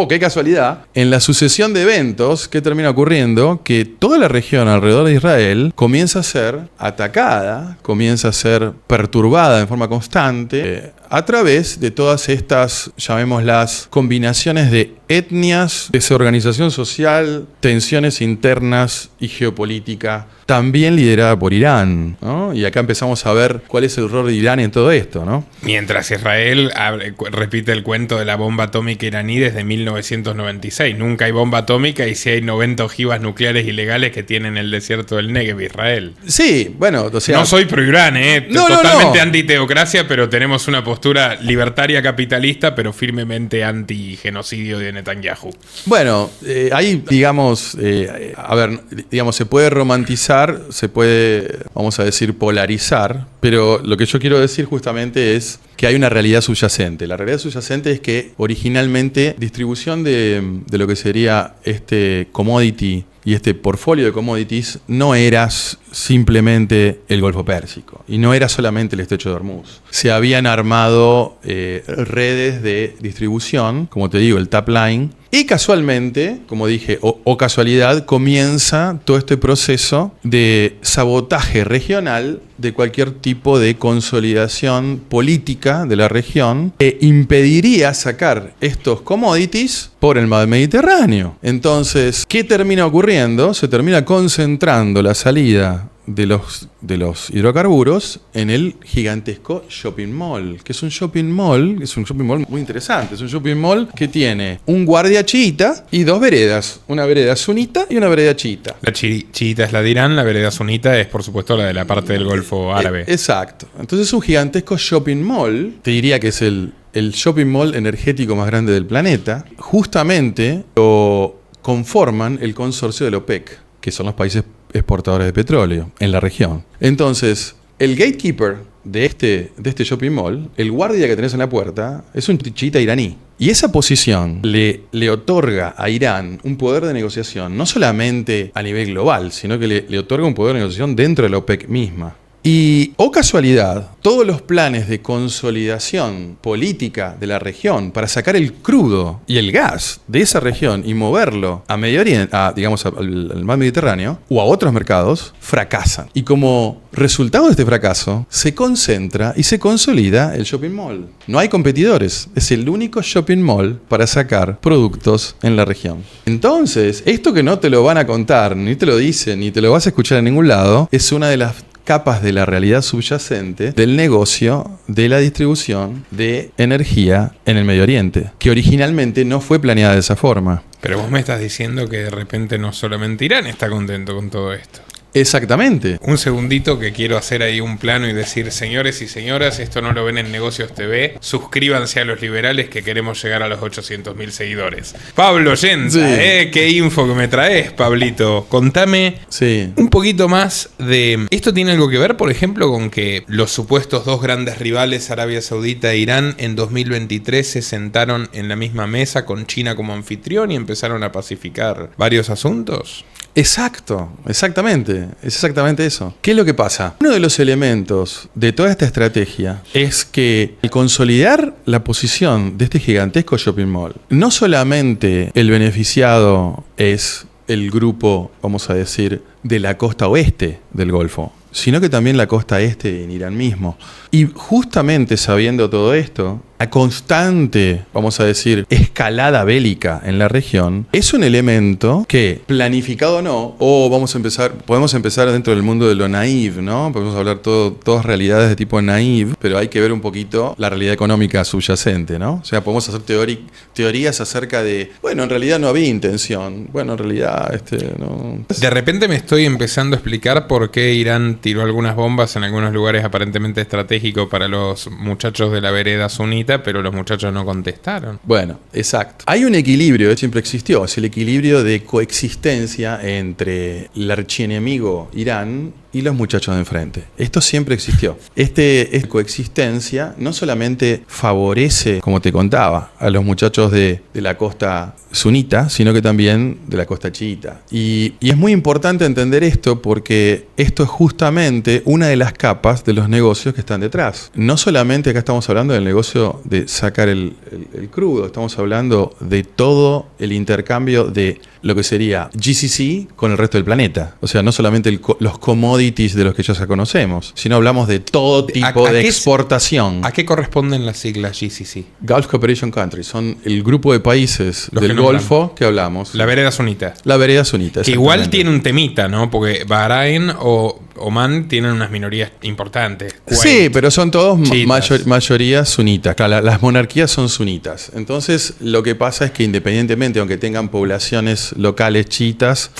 ¡Qué casualidad! En la sucesión de eventos, ¿qué termina ocurriendo? Que toda la región alrededor de Israel comienza a ser atacada, comienza a ser perturbada en forma constante a través de todas estas, llamémoslas, combinaciones de etnias, desorganización social, tensiones internas y geopolítica, también liderada por Irán, ¿no? Y acá empezamos a ver cuál es el rol de Irán en todo esto, ¿no? Mientras Israel repite el cuento de la bomba atómica iraní desde 1996. Nunca hay bomba atómica y sí hay 90 ojivas nucleares ilegales que tienen el desierto del Negev, Israel. Sí, bueno, o sea... No soy pro-Irán, totalmente anti-teocracia, pero tenemos una postura libertaria capitalista, pero firmemente anti-genocidio de Netanyahu. Bueno, ahí, digamos, se puede romantizar, se puede, vamos a decir, polarizar, pero lo que yo quiero decir justamente es que hay una realidad subyacente. La realidad subyacente es que originalmente distribución de lo que sería este commodity y este portfolio de commodities no era simplemente el Golfo Pérsico y no era solamente el Estrecho de Hormuz. Se habían armado redes de distribución, como te digo, el Tap Line, y casualmente, como dije, o casualidad, comienza todo este proceso de sabotaje regional de cualquier tipo de consolidación política de la región que impediría sacar estos commodities por el mar Mediterráneo. Entonces, ¿qué termina ocurriendo? Se termina concentrando la salida de los hidrocarburos en el gigantesco shopping mall, que es un shopping mall muy interesante. Es un shopping mall que tiene un guardia chiita y dos veredas, una vereda sunita y una vereda chiita. La chiita es la de Irán, la vereda sunita es por supuesto la de la parte del Golfo Árabe. Exacto. Entonces es un gigantesco shopping mall, te diría que es el shopping mall energético más grande del planeta. Justamente lo conforman el consorcio de la OPEC, que son los países exportadores de petróleo en la región. Entonces, el gatekeeper de este shopping mall, el guardia que tenés en la puerta, es un chiita iraní. Y esa posición le otorga a Irán un poder de negociación, no solamente a nivel global, sino que le otorga un poder de negociación dentro de la OPEC misma. Y, casualidad, todos los planes de consolidación política de la región para sacar el crudo y el gas de esa región y moverlo a Medio Oriente, al mar Mediterráneo o a otros mercados, fracasan. Y como resultado de este fracaso, se concentra y se consolida el shopping mall. No hay competidores, es el único shopping mall para sacar productos en la región. Entonces, esto que no te lo van a contar, ni te lo dicen, ni te lo vas a escuchar en ningún lado, es una de las capas de la realidad subyacente del negocio de la distribución de energía en el Medio Oriente, que originalmente no fue planeada de esa forma. Pero vos me estás diciendo que de repente no solamente Irán está contento con todo esto. Exactamente. Un segundito que quiero hacer ahí un plano y decir, señores y señoras, esto no lo ven en Negocios TV, suscríbanse a Los Liberales que queremos llegar a los 800.000 seguidores. Pablo Yenta, sí. Qué info que me traes, Pablito. Contame un poquito más de... ¿Esto tiene algo que ver, por ejemplo, con que los supuestos dos grandes rivales, Arabia Saudita e Irán, en 2023 se sentaron en la misma mesa con China como anfitrión y empezaron a pacificar varios asuntos? Exacto, exactamente, es exactamente eso. ¿Qué es lo que pasa? Uno de los elementos de toda esta estrategia es que al consolidar la posición de este gigantesco shopping mall, no solamente el beneficiado es el grupo, vamos a decir, de la costa oeste del Golfo, sino que también la costa este en Irán mismo. Y justamente sabiendo todo esto, la constante, vamos a decir, escalada bélica en la región es un elemento que, planificado o no, podemos empezar dentro del mundo de lo naive, ¿no? Podemos hablar todas realidades de tipo naive, pero hay que ver un poquito la realidad económica subyacente, ¿no? O sea, podemos hacer teorías acerca de, bueno, en realidad no había intención, bueno, en realidad, no... De repente me estoy empezando a explicar por qué Irán tiró algunas bombas en algunos lugares aparentemente estratégicos para los muchachos de la vereda sunita, pero los muchachos no contestaron. Bueno, exacto. Hay un equilibrio que siempre existió, es el equilibrio de coexistencia entre el archienemigo Irán y los muchachos de enfrente. Esto siempre existió. Esta coexistencia no solamente favorece, como te contaba, a los muchachos de la costa sunita, sino que también de la costa chiita. Y es muy importante entender esto porque esto es justamente una de las capas de los negocios que están detrás. No solamente acá estamos hablando del negocio de sacar el crudo, estamos hablando de todo el intercambio de lo que sería GCC con el resto del planeta. O sea, no solamente los commodities de los que ya conocemos, sino hablamos de todo tipo de exportación. ¿A qué corresponden las siglas GCC? Gulf Cooperation Countries. Son el grupo de países del Golfo que hablamos. La vereda sunita. La vereda sunita, que igual tiene un temita, ¿no? Porque Bahrein o Oman tienen unas minorías importantes. Sí, pero son todos mayorías sunitas. Claro, las monarquías son sunitas. Entonces, lo que pasa es que independientemente, aunque tengan poblaciones locales chiitas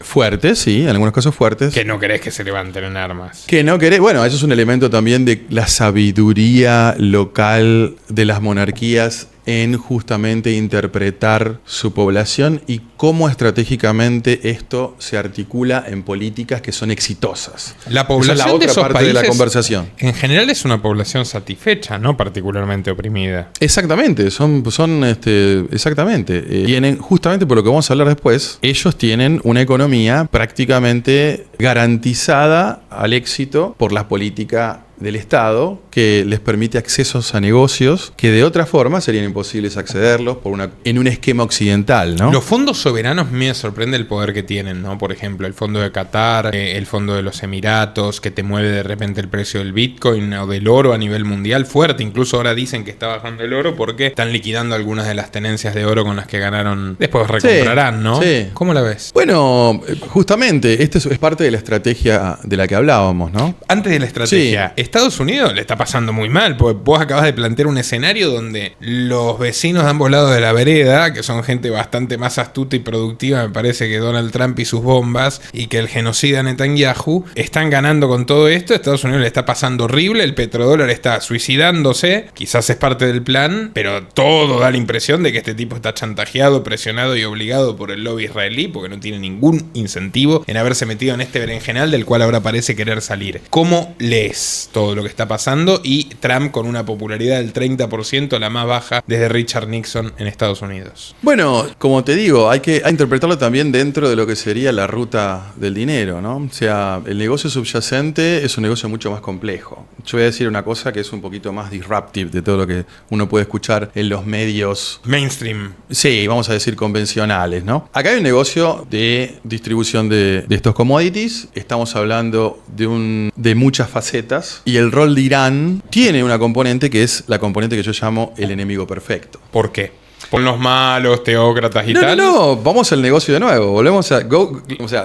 fuertes, sí, en algunos casos fuertes, que no querés que se levanten en armas, que no querés, bueno, eso es un elemento también de la sabiduría local de las monarquías en justamente interpretar su población y cómo estratégicamente esto se articula en políticas que son exitosas. La población esa es la otra de esos parte países, de la conversación. En general es una población satisfecha, no particularmente oprimida. Exactamente, exactamente. Tienen, justamente por lo que vamos a hablar después, ellos tienen una economía prácticamente garantizada al éxito por la política del Estado que les permite accesos a negocios que de otra forma serían imposibles accederlos en un esquema occidental, ¿no? Los fondos soberanos me sorprende el poder que tienen, ¿no? Por ejemplo, el fondo de Qatar, el fondo de los Emiratos, que te mueve de repente el precio del Bitcoin o del oro a nivel mundial fuerte. Incluso ahora dicen que está bajando el oro porque están liquidando algunas de las tenencias de oro con las que ganaron. Después recomprarán, ¿no? Sí. ¿Cómo la ves? Bueno, justamente, esto es parte de la estrategia de la que hablábamos, ¿no? Antes de la estrategia, sí. Estados Unidos le está pasando muy mal, porque vos acabas de plantear un escenario donde los vecinos de ambos lados de la vereda, que son gente bastante más astuta y productiva, me parece, que Donald Trump y sus bombas, y que el genocida Netanyahu, están ganando con todo esto. Estados Unidos le está pasando horrible, el petrodólar está suicidándose, quizás es parte del plan, pero todo da la impresión de que este tipo está chantajeado, presionado y obligado por el lobby israelí, porque no tiene ningún incentivo en haberse metido en este berenjenal del cual ahora parece querer salir. ¿Cómo lees todo lo que está pasando? Y Trump con una popularidad del 30%, la más baja desde Richard Nixon en Estados Unidos. Bueno, como te digo, hay que interpretarlo también dentro de lo que sería la ruta del dinero, ¿no? O sea, el negocio subyacente es un negocio mucho más complejo. Yo voy a decir una cosa que es un poquito más disruptive de todo lo que uno puede escuchar en los medios mainstream. Sí, vamos a decir convencionales, ¿no? Acá hay un negocio de distribución de estos commodities. Estamos hablando de muchas facetas. Y el rol de Irán tiene una componente que es la componente que yo llamo el enemigo perfecto. ¿Por qué? ¿Por los malos, teócratas y tal? No, vamos al negocio de nuevo. Volvemos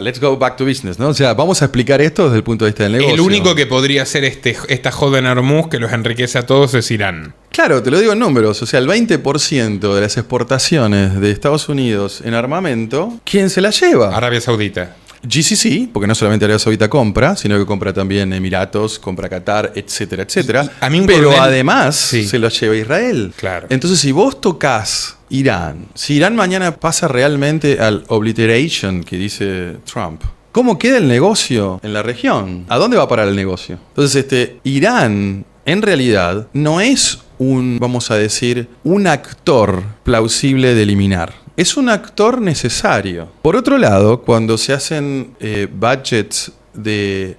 let's go back to business, ¿no? O sea, vamos a explicar esto desde el punto de vista del negocio. El único que podría hacer esta joda en Hormuz que los enriquece a todos es Irán. Claro, te lo digo en números. O sea, el 20% de las exportaciones de Estados Unidos en armamento, ¿quién se la lleva? Arabia Saudita. GCC, porque no solamente Arabia Saudita compra, sino que compra también Emiratos, compra Qatar, etcétera, etcétera. Pero además se lo lleva Israel. Claro. Entonces, si vos tocas Irán, si Irán mañana pasa realmente al obliteration que dice Trump, ¿cómo queda el negocio en la región? ¿A dónde va a parar el negocio? Entonces, Irán, en realidad, no es vamos a decir, un actor plausible de eliminar. Es un actor necesario. Por otro lado, cuando se hacen budgets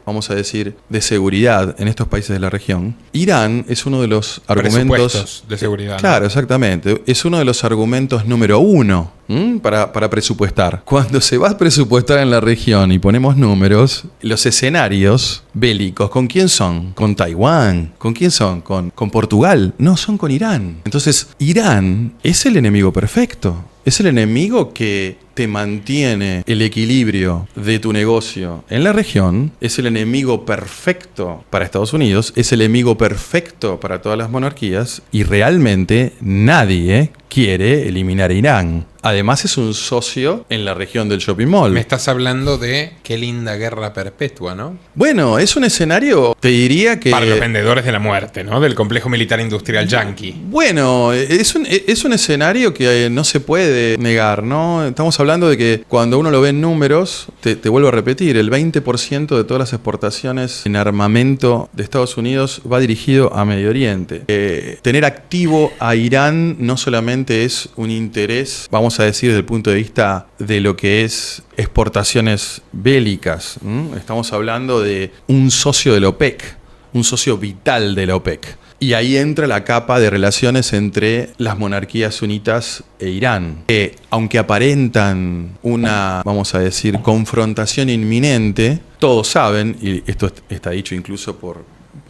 vamos a decir, de seguridad en estos países de la región, Irán es uno de los argumentos de seguridad. Claro, ¿no? Exactamente. Es uno de los argumentos número uno para presupuestar. Cuando se va a presupuestar en la región y ponemos números, los escenarios bélicos, ¿con quién son? ¿Con Taiwán? ¿Con quién son? ¿Con Portugal? No, son con Irán. Entonces, Irán es el enemigo perfecto. Es el enemigo que te mantiene el equilibrio de tu negocio en la región. Es el enemigo perfecto para Estados Unidos. Es el enemigo perfecto para todas las monarquías. Y realmente nadie quiere eliminar a Irán. Además es un socio en la región del shopping mall. Me estás hablando de qué linda guerra perpetua, ¿no? Bueno, es un escenario, te diría que... Para los vendedores de la muerte, ¿no? Del complejo militar industrial yanqui. Bueno, es un escenario que no se puede negar, ¿no? Estamos hablando hablando de que cuando uno lo ve en números, te vuelvo a repetir, el 20% de todas las exportaciones en armamento de Estados Unidos va dirigido a Medio Oriente. Tener activo a Irán no solamente es un interés, vamos a decir, desde el punto de vista de lo que es exportaciones bélicas. Estamos hablando de un socio de la OPEC, un socio vital de la OPEC. Y ahí entra la capa de relaciones entre las monarquías sunitas e Irán, que aunque aparentan una, vamos a decir, confrontación inminente, todos saben, y esto está dicho incluso por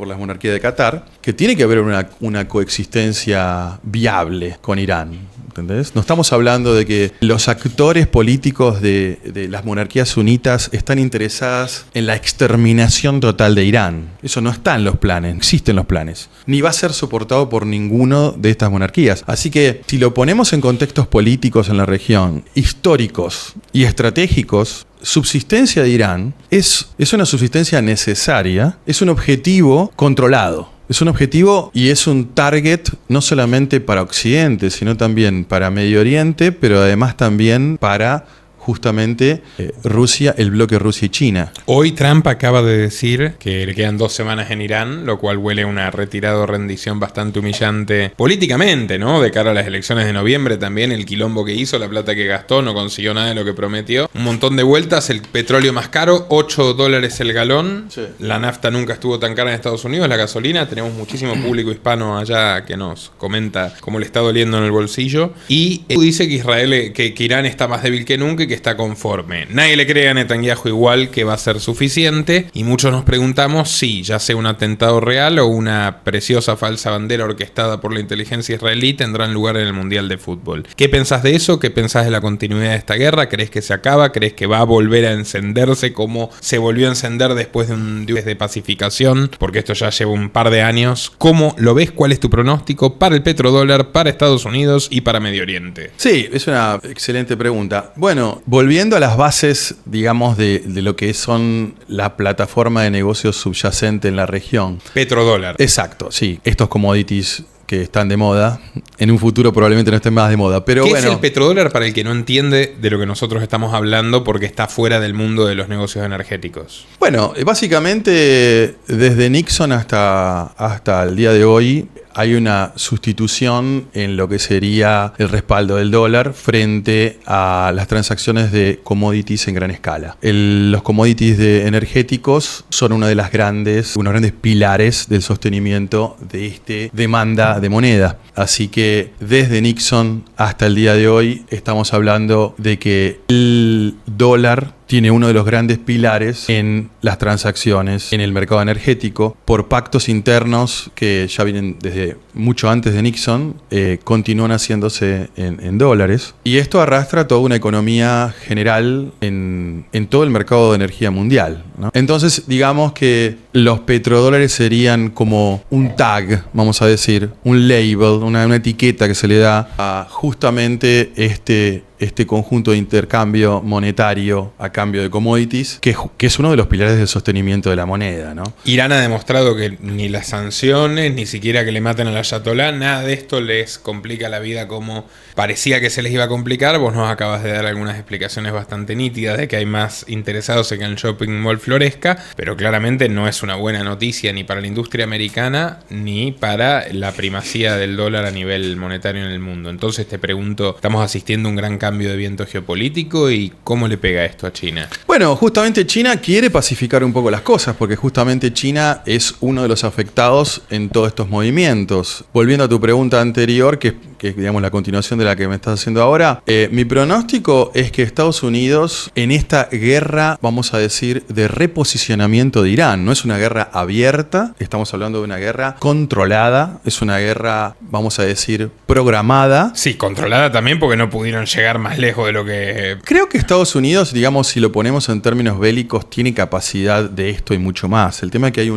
las monarquías de Qatar, que tiene que haber una coexistencia viable con Irán. ¿Entendés? No estamos hablando de que los actores políticos de las monarquías sunitas están interesadas en la exterminación total de Irán. Eso no está en los planes, no existen los planes. Ni va a ser soportado por ninguno de estas monarquías. Así que si lo ponemos en contextos políticos en la región, históricos y estratégicos, subsistencia de Irán es una subsistencia necesaria, es un objetivo controlado. Es un objetivo y es un target no solamente para Occidente, sino también para Medio Oriente, pero además también para justamente Rusia, el bloque Rusia y China. Hoy Trump acaba de decir que le quedan 2 semanas en Irán, lo cual huele a una retirada o rendición bastante humillante políticamente, ¿no? De cara a las elecciones de noviembre también, el quilombo que hizo, la plata que gastó, no consiguió nada de lo que prometió. Un montón de vueltas, el petróleo más caro, $8 el galón. Sí. La nafta nunca estuvo tan cara en Estados Unidos, la gasolina, tenemos muchísimo público hispano allá que nos comenta cómo le está doliendo en el bolsillo. Y dice que Israel, que Irán está más débil que nunca y que está conforme. Nadie le cree a Netanyahu igual que va a ser suficiente y muchos nos preguntamos si ya sea un atentado real o una preciosa falsa bandera orquestada por la inteligencia israelí tendrán lugar en el Mundial de Fútbol. ¿Qué pensás de eso? ¿Qué pensás de la continuidad de esta guerra? ¿Crees que se acaba? ¿Crees que va a volver a encenderse como se volvió a encender después de un mes de pacificación? Porque esto ya lleva un par de años. ¿Cómo lo ves? ¿Cuál es tu pronóstico para el petrodólar, para Estados Unidos y para Medio Oriente? Sí, es una excelente pregunta. Bueno, volviendo a las bases, digamos, de lo que son la plataforma de negocios subyacente en la región. Petrodólar. Exacto, sí. Estos commodities que están de moda, en un futuro probablemente no estén más de moda. Pero ¿qué bueno, es el petrodólar para el que no entiende de lo que nosotros estamos hablando porque está fuera del mundo de los negocios energéticos? Bueno, básicamente desde Nixon hasta el día de hoy hay una sustitución en lo que sería el respaldo del dólar frente a las transacciones de commodities en gran escala. Los commodities energéticos son unos grandes pilares del sostenimiento de demanda de moneda. Así que desde Nixon hasta el día de hoy estamos hablando de que el dólar tiene uno de los grandes pilares en las transacciones en el mercado energético por pactos internos que ya vienen desde mucho antes de Nixon, continúan haciéndose en dólares. Y esto arrastra toda una economía general en todo el mercado de energía mundial, ¿no? Entonces, digamos que los petrodólares serían como un tag, vamos a decir, un label, una etiqueta que se le da a justamente este conjunto de intercambio monetario a cambio de commodities, que es uno de los pilares del sostenimiento de la moneda, ¿no? Irán ha demostrado que ni las sanciones, ni siquiera que le maten al ayatolá, nada de esto les complica la vida como parecía que se les iba a complicar. Vos nos acabas de dar algunas explicaciones bastante nítidas de que hay más interesados en que el shopping mall florezca, pero claramente no es una buena noticia ni para la industria americana ni para la primacía del dólar a nivel monetario en el mundo. Entonces te pregunto, ¿estamos asistiendo a un gran cambio de viento geopolítico y cómo le pega esto a China? Bueno, justamente China quiere pacificar un poco las cosas, porque justamente China es uno de los afectados en todos estos movimientos. Volviendo a tu pregunta anterior, que es digamos la continuación de la que me estás haciendo ahora, mi pronóstico es que Estados Unidos en esta guerra, vamos a decir, de reposicionamiento de Irán, no es una guerra abierta, estamos hablando de una guerra controlada, es una guerra, vamos a decir, programada. Sí, controlada también porque no pudieron llegar más lejos de lo que... Creo que Estados Unidos, digamos, si lo ponemos en términos bélicos, tiene capacidad de esto y mucho más. El tema es que hay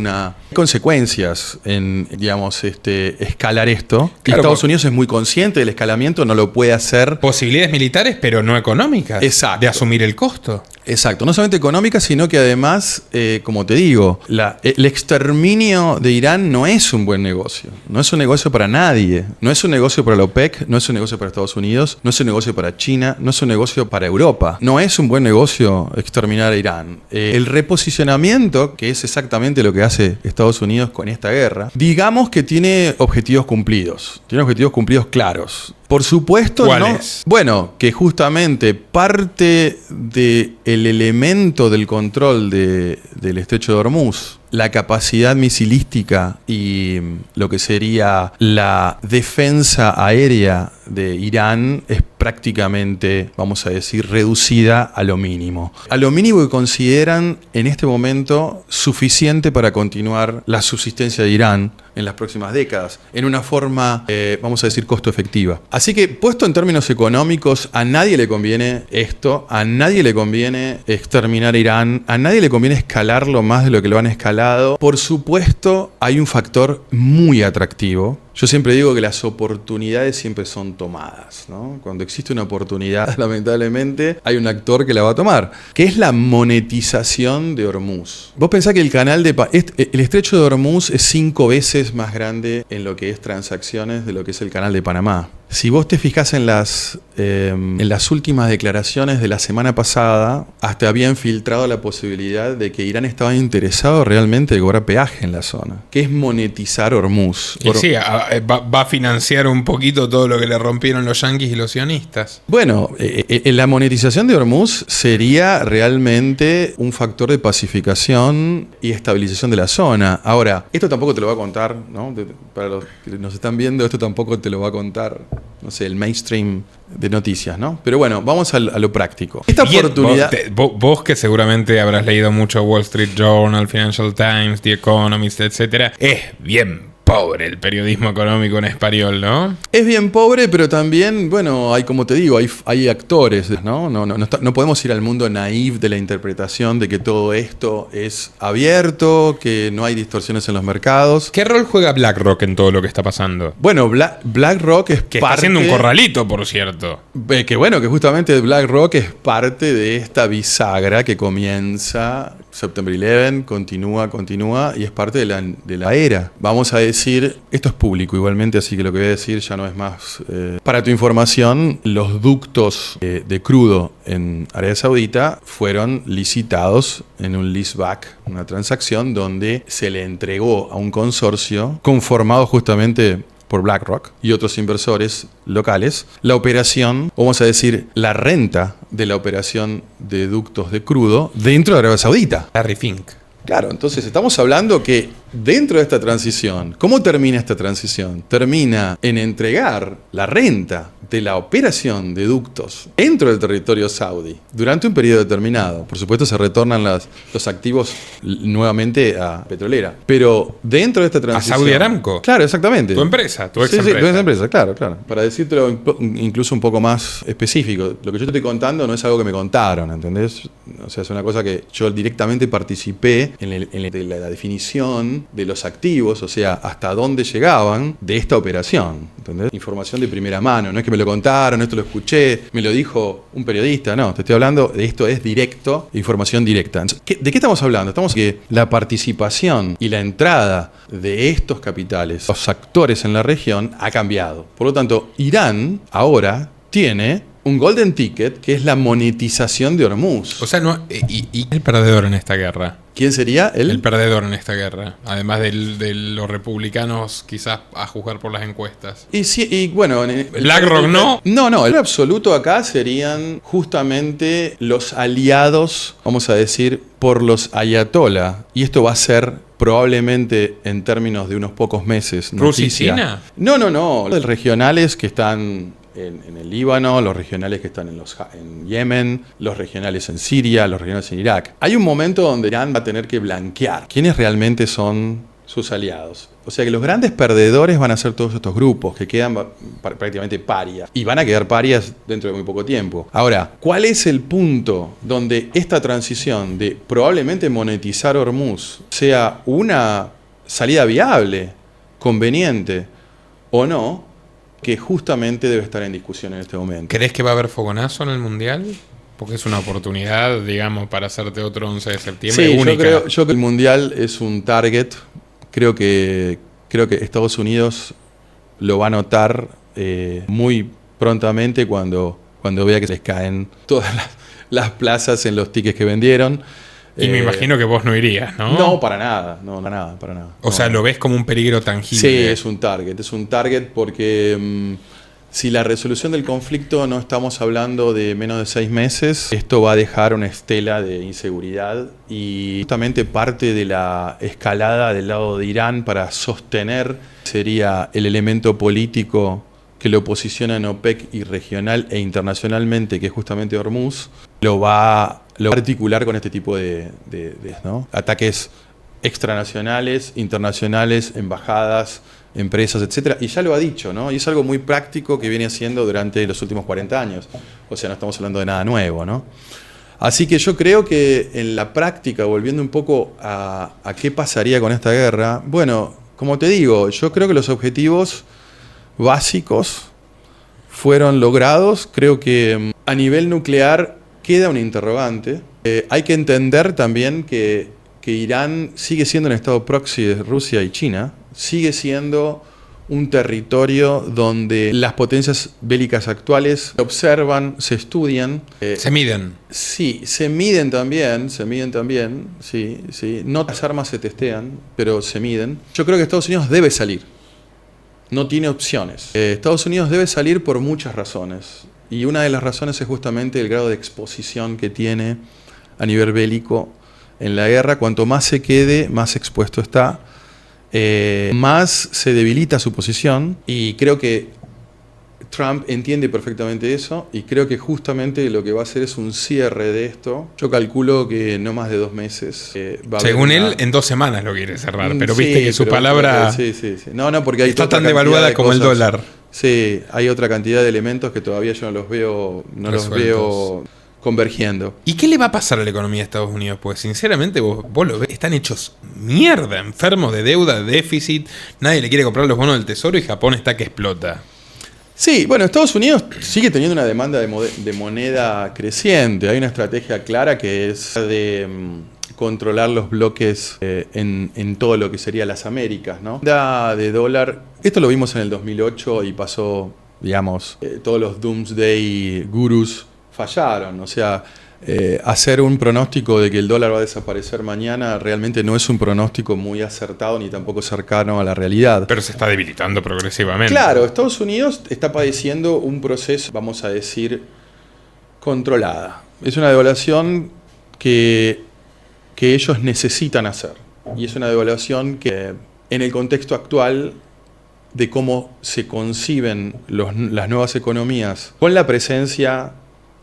consecuencias en, digamos, escalar esto. Claro, Estados Unidos es muy consciente del escalamiento, no lo puede hacer. Posibilidades militares, pero no económicas. Exacto. De asumir el costo. Exacto, no solamente económica, sino que además, como te digo, el exterminio de Irán no es un buen negocio. No es un negocio para nadie. No es un negocio para la OPEC, no es un negocio para Estados Unidos, no es un negocio para China, no es un negocio para Europa. No es un buen negocio exterminar a Irán. El reposicionamiento, que es exactamente lo que hace Estados Unidos con esta guerra, digamos que tiene objetivos cumplidos. Tiene objetivos cumplidos claros. Por supuesto, ¿cuáles? Bueno, que justamente parte del elemento del control del estrecho de Hormuz, la capacidad misilística y lo que sería la defensa aérea de Irán es prácticamente, vamos a decir, reducida a lo mínimo. A lo mínimo que consideran en este momento suficiente para continuar la subsistencia de Irán en las próximas décadas, en una forma, vamos a decir, costo efectiva. Así que, puesto en términos económicos, a nadie le conviene esto, a nadie le conviene exterminar a Irán, a nadie le conviene escalarlo más de lo que lo han escalado. Por supuesto, hay un factor muy atractivo. Yo siempre digo que las oportunidades siempre son tomadas, ¿no? Cuando existe una oportunidad, lamentablemente, hay un actor que la va a tomar, que es la monetización de Hormuz. Vos pensás que el canal el estrecho de Hormuz es 5 veces más grande en lo que es transacciones de lo que es el canal de Panamá. Si vos te fijás en las últimas declaraciones de la semana pasada, hasta habían filtrado la posibilidad de que Irán estaba interesado realmente de cobrar peaje en la zona, que es monetizar Hormuz. Y sí, va a financiar un poquito todo lo que le rompieron los yanquis y los sionistas. Bueno, la monetización de Hormuz sería realmente un factor de pacificación y estabilización de la zona. Ahora, esto tampoco te lo va a contar, ¿no? Para los que nos están viendo, esto tampoco te lo va a contar, no sé, el mainstream de noticias, ¿no? Pero bueno, vamos a lo práctico. Esta oportunidad... Vos que seguramente habrás leído mucho Wall Street Journal, Financial Times, The Economist, etcétera, es bien pobre el periodismo económico en español, ¿no? Es bien pobre, pero también, bueno, hay, como te digo, hay actores, ¿no? No podemos ir al mundo naif de la interpretación de que todo esto es abierto, que no hay distorsiones en los mercados. ¿Qué rol juega BlackRock en todo lo que está pasando? Bueno, BlackRock es que parte... está haciendo un corralito, por cierto. Que bueno, que justamente BlackRock es parte de esta bisagra que comienza September 11, continúa y es parte de la era. Vamos a decir, esto es público igualmente, así que lo que voy a decir ya no es más... Para tu información, los ductos de crudo en Arabia Saudita fueron licitados en un leaseback, una transacción donde se le entregó a un consorcio conformado justamente por BlackRock y otros inversores locales, la operación, vamos a decir, la renta de la operación de ductos de crudo dentro de Arabia Saudita. Larry Fink. Claro, entonces estamos hablando que dentro de esta transición, ¿cómo termina esta transición? Termina en entregar la renta de la operación de ductos dentro del territorio saudí durante un periodo determinado. Por supuesto se retornan los activos nuevamente a petrolera, pero dentro de esta transición... ¿A Saudi Aramco? Claro, exactamente. Tu empresa, tu ex empresa. Sí, tu ex empresa, claro. Para decírtelo incluso un poco más específico, lo que yo te estoy contando no es algo que me contaron, ¿entendés? O sea, es una cosa que yo directamente participé en la definición de los activos, o sea, hasta dónde llegaban de esta operación, ¿entendés? Información de primera mano, no es que me lo contaron, esto lo escuché, me lo dijo un periodista, no, te estoy hablando de esto, es directo, información directa. ¿De qué estamos hablando? Estamos que la participación y la entrada de estos capitales, los actores en la región, ha cambiado. Por lo tanto, Irán ahora tiene un golden ticket que es la monetización de Hormuz. O sea, y el perdedor en esta guerra. ¿Quién sería el perdedor en esta guerra? Además de los republicanos, quizás a juzgar por las encuestas. Y bueno... ¿BlackRock no? No, el absoluto acá serían justamente los aliados, vamos a decir, por los ayatollah. Y esto va a ser probablemente en términos de unos pocos meses. ¿Rusia y China? No. Los regionales que están en el Líbano, los regionales que están en Yemen, los regionales en Siria, los regionales en Irak. Hay un momento donde Irán va a tener que blanquear quiénes realmente son sus aliados. O sea que los grandes perdedores van a ser todos estos grupos que quedan prácticamente parias. Y van a quedar parias dentro de muy poco tiempo. Ahora, ¿cuál es el punto donde esta transición de probablemente monetizar Hormuz sea una salida viable, conveniente o no? Que justamente debe estar en discusión en este momento. ¿Crees que va a haber fogonazo en el Mundial? Porque es una oportunidad, digamos, para hacerte otro 11 de septiembre Sí, única. yo creo que el Mundial es un target. Creo que Estados Unidos lo va a notar muy prontamente cuando vea que les caen todas las plazas en los tickets que vendieron. Y me imagino que vos no irías, ¿no? No, para nada. Para nada. O sea, lo ves como un peligro tangible. Sí, es un target porque si la resolución del conflicto no estamos hablando de menos de 6 meses, esto va a dejar una estela de inseguridad y justamente parte de la escalada del lado de Irán para sostener sería el elemento político que lo posiciona en OPEC y regional e internacionalmente, que es justamente Hormuz, lo va a articular con este tipo de ¿no? Ataques extranacionales, internacionales, embajadas, empresas, etcétera, y ya lo ha dicho, ¿no? Y es algo muy práctico que viene haciendo durante los últimos 40 años. O sea, no estamos hablando de nada nuevo, ¿no? Así que yo creo que en la práctica, volviendo un poco a qué pasaría con esta guerra, bueno, como te digo, yo creo que los objetivos básicos fueron logrados. Creo que a nivel nuclear queda un interrogante. Hay que entender también que Irán sigue siendo un estado proxy de Rusia y China, sigue siendo un territorio donde las potencias bélicas actuales se observan, se estudian. Se miden. Sí, se miden también, sí. No las armas se testean, pero se miden. Yo creo que Estados Unidos debe salir. No tiene opciones. Estados Unidos debe salir por muchas razones. Y una de las razones es justamente el grado de exposición que tiene a nivel bélico en la guerra. Cuanto más se quede, más expuesto está, más se debilita su posición. Y creo que Trump entiende perfectamente eso, y creo que justamente lo que va a hacer es un cierre de esto. Yo calculo que no más de 2 meses. Según él, en 2 semanas lo quiere cerrar, pero sí, viste que su palabra sí. No, porque hay está tan devaluada como el dólar. Sí, hay otra cantidad de elementos que todavía yo no los veo convergiendo. ¿Y qué le va a pasar a la economía de Estados Unidos? Pues sinceramente vos lo ves, están hechos mierda, enfermos de deuda, de déficit, nadie le quiere comprar los bonos del tesoro y Japón está que explota. Sí, bueno, Estados Unidos sigue teniendo una demanda de moneda creciente. Hay una estrategia clara que es de controlar los bloques en todo lo que sería las Américas, ¿no? De dólar, esto lo vimos en el 2008 y pasó, digamos, todos los doomsday gurus fallaron. O sea, hacer un pronóstico de que el dólar va a desaparecer mañana realmente no es un pronóstico muy acertado ni tampoco cercano a la realidad. Pero se está debilitando progresivamente. Claro, Estados Unidos está padeciendo un proceso, vamos a decir, controlada. Es una devaluación que ellos necesitan hacer. Y es una devaluación que en el contexto actual de cómo se conciben las nuevas economías, con la presencia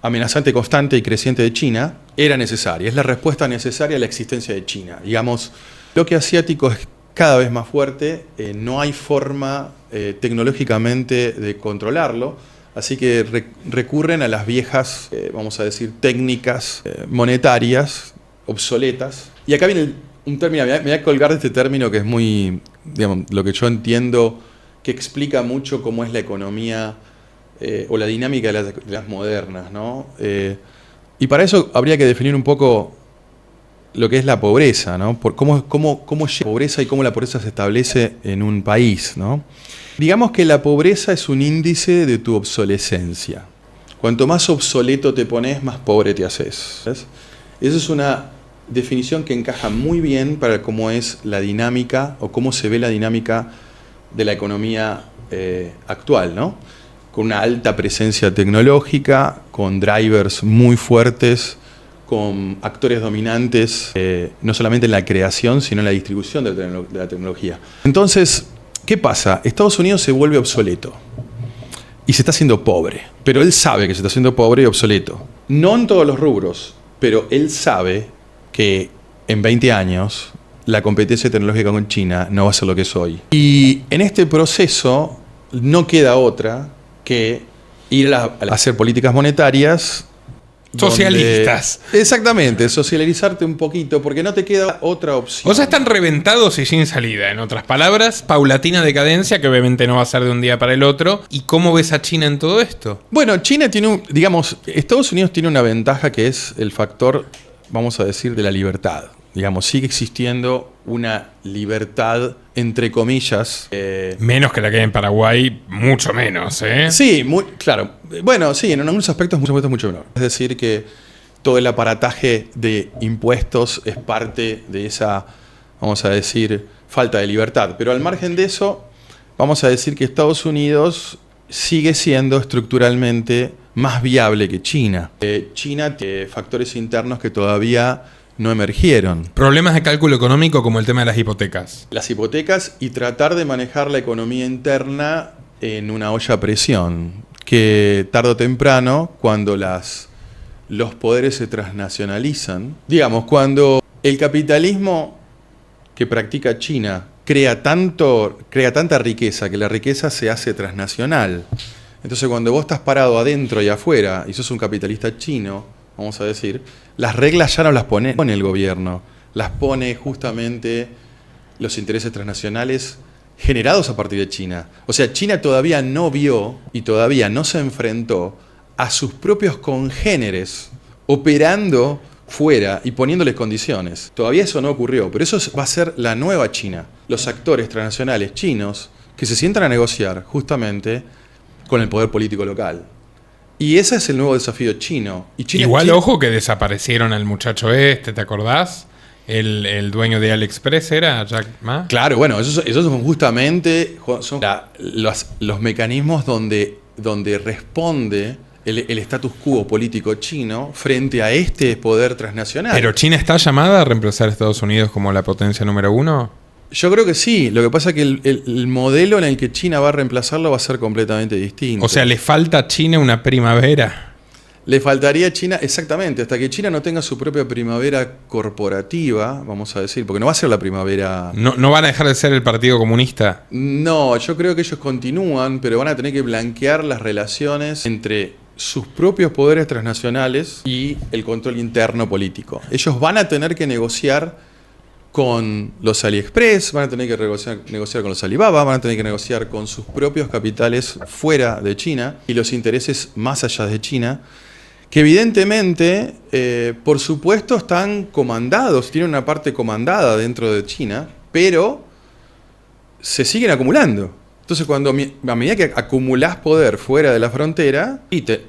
amenazante, constante y creciente de China, era necesaria. Es la respuesta necesaria a la existencia de China. Digamos, el bloque asiático es cada vez más fuerte, no hay forma tecnológicamente de controlarlo, así que recurren a las viejas, vamos a decir, técnicas monetarias obsoletas. Y acá viene un término, me voy a colgar de este término que es muy, digamos, lo que yo entiendo, que explica mucho cómo es la economía o la dinámica de las modernas, ¿no? Y para eso habría que definir un poco lo que es la pobreza, ¿no? Por cómo llega la pobreza y cómo la pobreza se establece en un país, ¿no? Digamos que la pobreza es un índice de tu obsolescencia. Cuanto más obsoleto te pones, más pobre te haces. ¿Ves? Esa es una definición que encaja muy bien para cómo es la dinámica o cómo se ve la dinámica de la economía actual, ¿no? Con una alta presencia tecnológica, con drivers muy fuertes, con actores dominantes, no solamente en la creación, sino en la distribución de la tecnología. Entonces, ¿qué pasa? Estados Unidos se vuelve obsoleto y se está haciendo pobre, pero él sabe que se está haciendo pobre y obsoleto. No en todos los rubros, pero él sabe que en 20 años la competencia tecnológica con China no va a ser lo que es hoy. Y en este proceso no queda otra que ir a hacer políticas monetarias Socialistas. Exactamente, socializarte un poquito, porque no te queda otra opción. O sea, están reventados y sin salida. En otras palabras, paulatina decadencia, que obviamente no va a ser de un día para el otro. ¿Y cómo ves a China en todo esto? Bueno, China tiene Estados Unidos tiene una ventaja que es el factor, vamos a decir, de la libertad. Digamos, sigue existiendo una libertad, entre comillas. Menos que la que hay en Paraguay, mucho menos, ¿eh? Sí, claro. Bueno, sí, en algunos aspectos mucho menor. Es decir, que todo el aparataje de impuestos es parte de esa, vamos a decir, falta de libertad. Pero al margen de eso, vamos a decir que Estados Unidos sigue siendo estructuralmente más viable que China. China tiene factores internos que todavía no emergieron. Problemas de cálculo económico como el tema de las hipotecas. Las hipotecas y tratar de manejar la economía interna en una olla a presión, que tarde o temprano, cuando los poderes se transnacionalizan, digamos, cuando el capitalismo que practica China crea tanta riqueza que la riqueza se hace transnacional. Entonces, cuando vos estás parado adentro y afuera y sos un capitalista chino, vamos a decir, las reglas ya no las pone el gobierno, las pone justamente los intereses transnacionales generados a partir de China. O sea, China todavía no vio y todavía no se enfrentó a sus propios congéneres operando fuera y poniéndoles condiciones. Todavía eso no ocurrió, pero eso va a ser la nueva China. Los actores transnacionales chinos que se sientan a negociar justamente con el poder político local. Y ese es el nuevo desafío chino. Y Igual, ojo, que desaparecieron al muchacho ¿te acordás? El dueño de AliExpress era Jack Ma. Claro, bueno, esos son justamente los mecanismos donde responde el status quo político chino frente a este poder transnacional. ¿Pero China está llamada a reemplazar a Estados Unidos como la potencia número uno? Yo creo que sí. Lo que pasa es que el modelo en el que China va a reemplazarlo va a ser completamente distinto. O sea, ¿le falta a China una primavera? Le faltaría a China, exactamente, hasta que China no tenga su propia primavera corporativa, vamos a decir, porque no va a ser la primavera... ¿No van a dejar de ser el Partido Comunista? No, yo creo que ellos continúan, pero van a tener que blanquear las relaciones entre sus propios poderes transnacionales y el control interno político. Ellos van a tener que negociar con los AliExpress, van a tener que negociar con los Alibaba, van a tener que negociar con sus propios capitales fuera de China y los intereses más allá de China, que evidentemente, por supuesto, están comandados, tienen una parte comandada dentro de China, pero se siguen acumulando. Entonces, a medida que acumulás poder fuera de la frontera, y te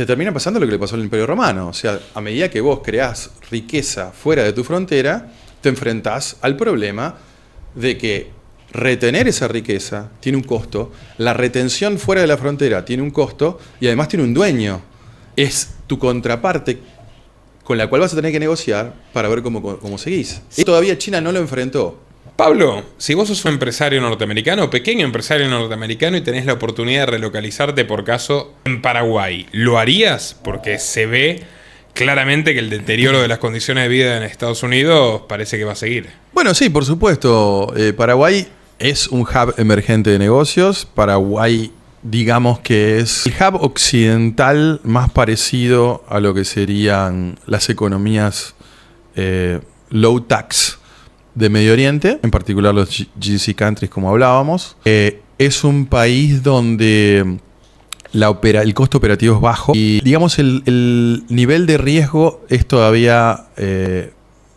termina pasando lo que le pasó al Imperio Romano. O sea, a medida que vos creás riqueza fuera de tu frontera, te enfrentás al problema de que retener esa riqueza tiene un costo, la retención fuera de la frontera tiene un costo y además tiene un dueño. Es tu contraparte con la cual vas a tener que negociar para ver cómo seguís. Y todavía China no lo enfrentó. Pablo, si vos sos un empresario norteamericano, pequeño empresario norteamericano y tenés la oportunidad de relocalizarte por caso en Paraguay, ¿lo harías? Porque se ve claramente que el deterioro de las condiciones de vida en Estados Unidos parece que va a seguir. Bueno, sí, por supuesto. Paraguay es un hub emergente de negocios. Paraguay, digamos que es el hub occidental más parecido a lo que serían las economías low tax de Medio Oriente, en particular los GCC countries, como hablábamos. Es un país donde el costo operativo es bajo y, digamos, el nivel de riesgo es todavía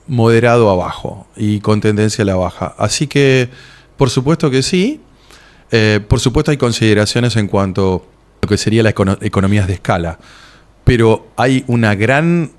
moderado a bajo y con tendencia a la baja. Así que, por supuesto que sí. Por supuesto hay consideraciones en cuanto a lo que serían las economías de escala, pero hay una gran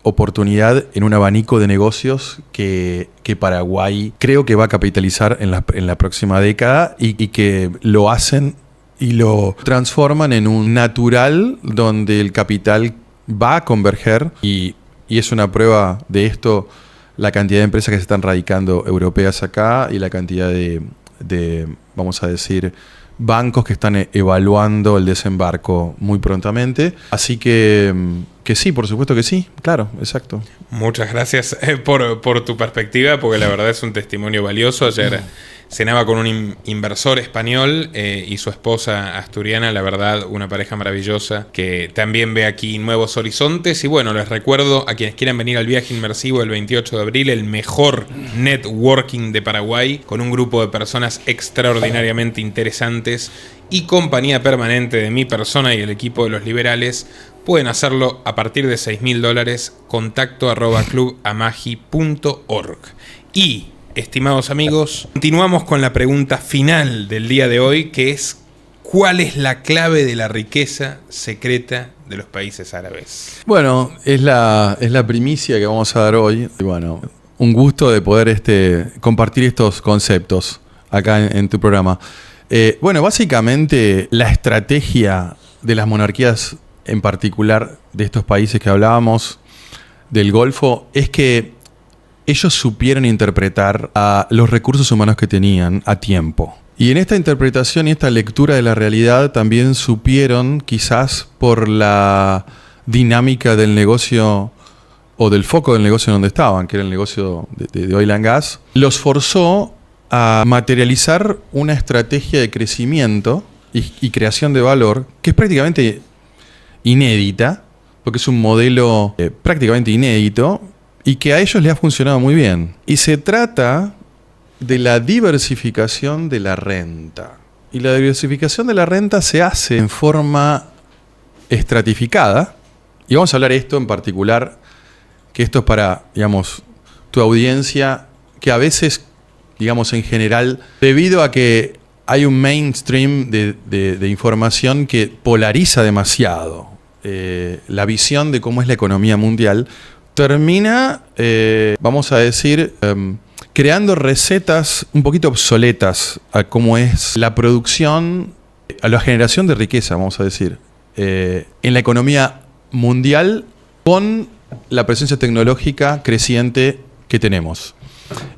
oportunidad en un abanico de negocios que Paraguay creo que va a capitalizar en la próxima década y que lo hacen y lo transforman en un natural donde el capital va a converger y es una prueba de esto la cantidad de empresas que se están radicando europeas acá y la cantidad de vamos a decir, bancos que están evaluando el desembarco muy prontamente. Así que sí, por supuesto que sí, claro, exacto. Muchas gracias por tu perspectiva, porque la verdad es un testimonio valioso. Ayer cenaba con un inversor español y su esposa asturiana, la verdad, una pareja maravillosa que también ve aquí nuevos horizontes. Y bueno, les recuerdo a quienes quieran venir al viaje inmersivo el 28 de abril, el mejor networking de Paraguay, con un grupo de personas extraordinariamente interesantes y compañía permanente de mi persona y el equipo de los liberales. Pueden hacerlo a partir de $6.000, contacto@clubamagi.org. Y, estimados amigos, continuamos con la pregunta final del día de hoy, que es: ¿cuál es la clave de la riqueza secreta de los países árabes? Bueno, es la primicia que vamos a dar hoy. Y bueno, un gusto de poder compartir estos conceptos acá en tu programa. Bueno, básicamente la estrategia de las monarquías, en particular de estos países que hablábamos, del Golfo, es que ellos supieron interpretar a los recursos humanos que tenían a tiempo. Y en esta interpretación y esta lectura de la realidad también supieron, quizás por la dinámica del negocio o del foco del negocio donde estaban, que era el negocio de oil and gas, los forzó a materializar una estrategia de crecimiento y creación de valor que es prácticamente inédita, porque es un modelo prácticamente inédito y que a ellos les ha funcionado muy bien. Y se trata de la diversificación de la renta. Y la diversificación de la renta se hace en forma estratificada. Y vamos a hablar esto en particular, que esto es para, digamos, tu audiencia, que a veces, digamos, en general, debido a que hay un mainstream de información que polariza demasiado la visión de cómo es la economía mundial, termina, vamos a decir, creando recetas un poquito obsoletas a cómo es la producción, a la generación de riqueza, vamos a decir, en la economía mundial con la presencia tecnológica creciente que tenemos.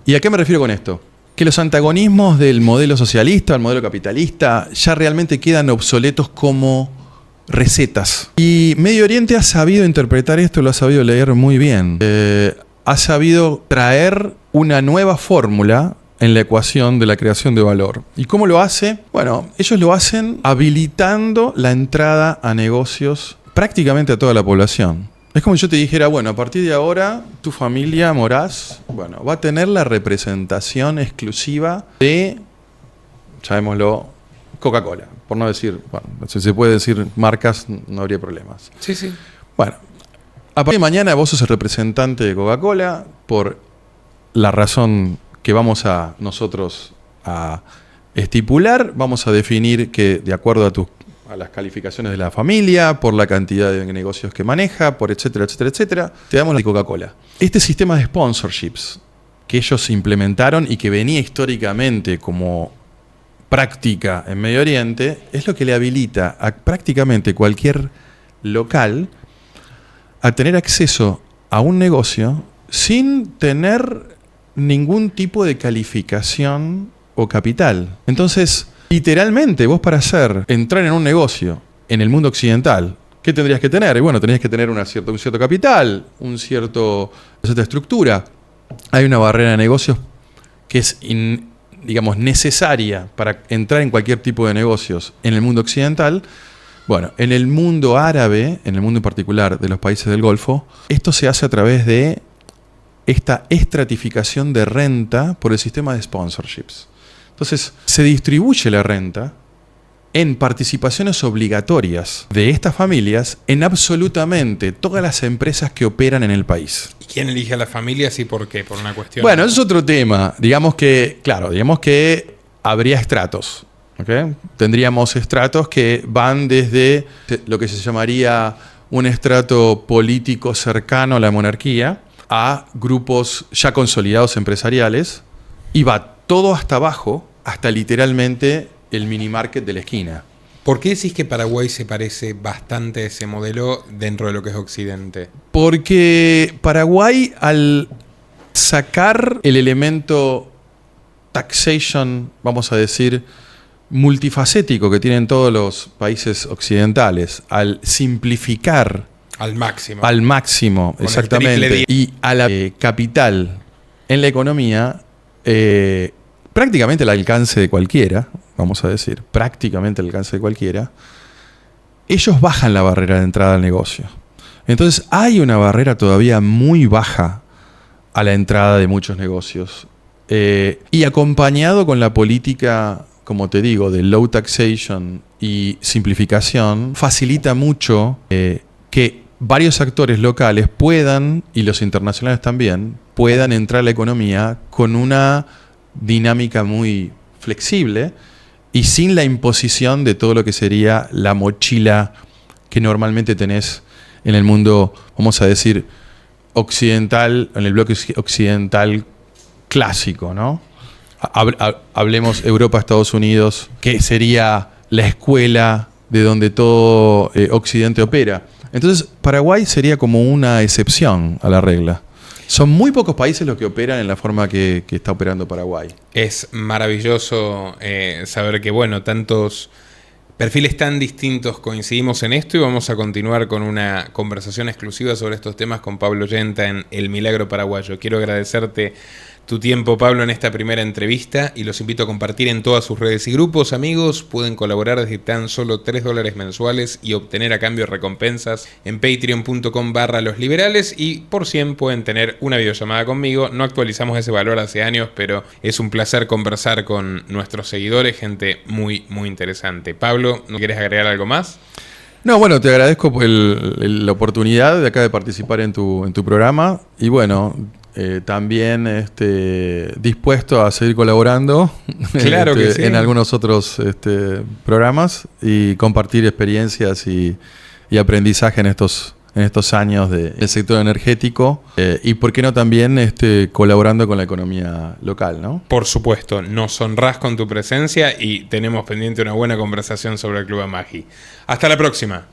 ¿Y a qué me refiero con esto? Que los antagonismos del modelo socialista, del modelo capitalista, ya realmente quedan obsoletos como recetas. Y Medio Oriente ha sabido interpretar esto, lo ha sabido leer muy bien. Ha sabido traer una nueva fórmula en la ecuación de la creación de valor. ¿Y cómo lo hace? Bueno, ellos lo hacen habilitando la entrada a negocios prácticamente a toda la población. Es como si yo te dijera, bueno, a partir de ahora, tu familia, Moraz, bueno, va a tener la representación exclusiva de, llamémoslo, Coca-Cola. Por no decir, bueno, si se puede decir marcas, no habría problemas. Sí, sí. Bueno, a partir de mañana vos sos el representante de Coca-Cola por la razón que vamos a nosotros a estipular. Vamos a definir que de acuerdo a las calificaciones de la familia, por la cantidad de negocios que maneja, por etcétera, etcétera, etcétera, te damos la Coca-Cola. Este sistema de sponsorships que ellos implementaron y que venía históricamente como práctica en Medio Oriente, es lo que le habilita a prácticamente cualquier local a tener acceso a un negocio sin tener ningún tipo de calificación o capital. Entonces, literalmente, vos para entrar en un negocio en el mundo occidental, ¿qué tendrías que tener? Y bueno, tendrías que tener un cierto capital, una cierta estructura. Hay una barrera de negocios que es, digamos, necesaria para entrar en cualquier tipo de negocios en el mundo occidental. Bueno, en el mundo árabe, en el mundo en particular de los países del Golfo, esto se hace a través de esta estratificación de renta por el sistema de sponsorships. Entonces, se distribuye la renta en participaciones obligatorias de estas familias en absolutamente todas las empresas que operan en el país. ¿Y quién elige a las familias y por qué? ¿Por una cuestión? Bueno, eso es otro tema. Digamos que habría estratos. ¿Okay? Tendríamos estratos que van desde lo que se llamaría un estrato político cercano a la monarquía a grupos ya consolidados empresariales y va todo hasta abajo, hasta literalmente el mini market de la esquina. ¿Por qué decís que Paraguay se parece bastante a ese modelo dentro de lo que es Occidente? Porque Paraguay, al sacar el elemento taxation, vamos a decir, multifacético que tienen todos los países occidentales, al simplificar al máximo, con exactamente, y a la capital en la economía, prácticamente al alcance de cualquiera, vamos a decir, prácticamente al alcance de cualquiera, ellos bajan la barrera de entrada al negocio. Entonces hay una barrera todavía muy baja a la entrada de muchos negocios. Y acompañado con la política, como te digo, de low taxation y simplificación, facilita mucho que varios actores locales puedan, y los internacionales también, puedan entrar a la economía con una dinámica muy flexible y sin la imposición de todo lo que sería la mochila que normalmente tenés en el mundo, vamos a decir, occidental, en el bloque occidental clásico, ¿no? Hablemos Europa, Estados Unidos, que sería la escuela de donde todo Occidente opera. Entonces, Paraguay sería como una excepción a la regla. Son muy pocos países los que operan en la forma que está operando Paraguay. Es maravilloso saber que, bueno, tantos perfiles tan distintos coincidimos en esto, y vamos a continuar con una conversación exclusiva sobre estos temas con Pablo Yenta en El Milagro Paraguayo. Quiero agradecerte tu tiempo, Pablo, en esta primera entrevista, y los invito a compartir en todas sus redes y grupos. Amigos, pueden colaborar desde tan solo $3 mensuales y obtener a cambio recompensas en patreon.com/losliberales, y por 100 pueden tener una videollamada conmigo. No actualizamos ese valor hace años, pero es un placer conversar con nuestros seguidores, gente muy, muy interesante. Pablo, ¿no quieres agregar algo más? No, bueno, te agradezco por la oportunidad de acá de participar en tu programa, y bueno, también dispuesto a seguir colaborando claro que sí. en algunos otros programas y compartir experiencias y aprendizaje en estos años del sector energético, y por qué no también colaborando con la economía local, ¿no? Por supuesto, nos honrás con tu presencia y tenemos pendiente una buena conversación sobre el Club Amagi. Hasta la próxima.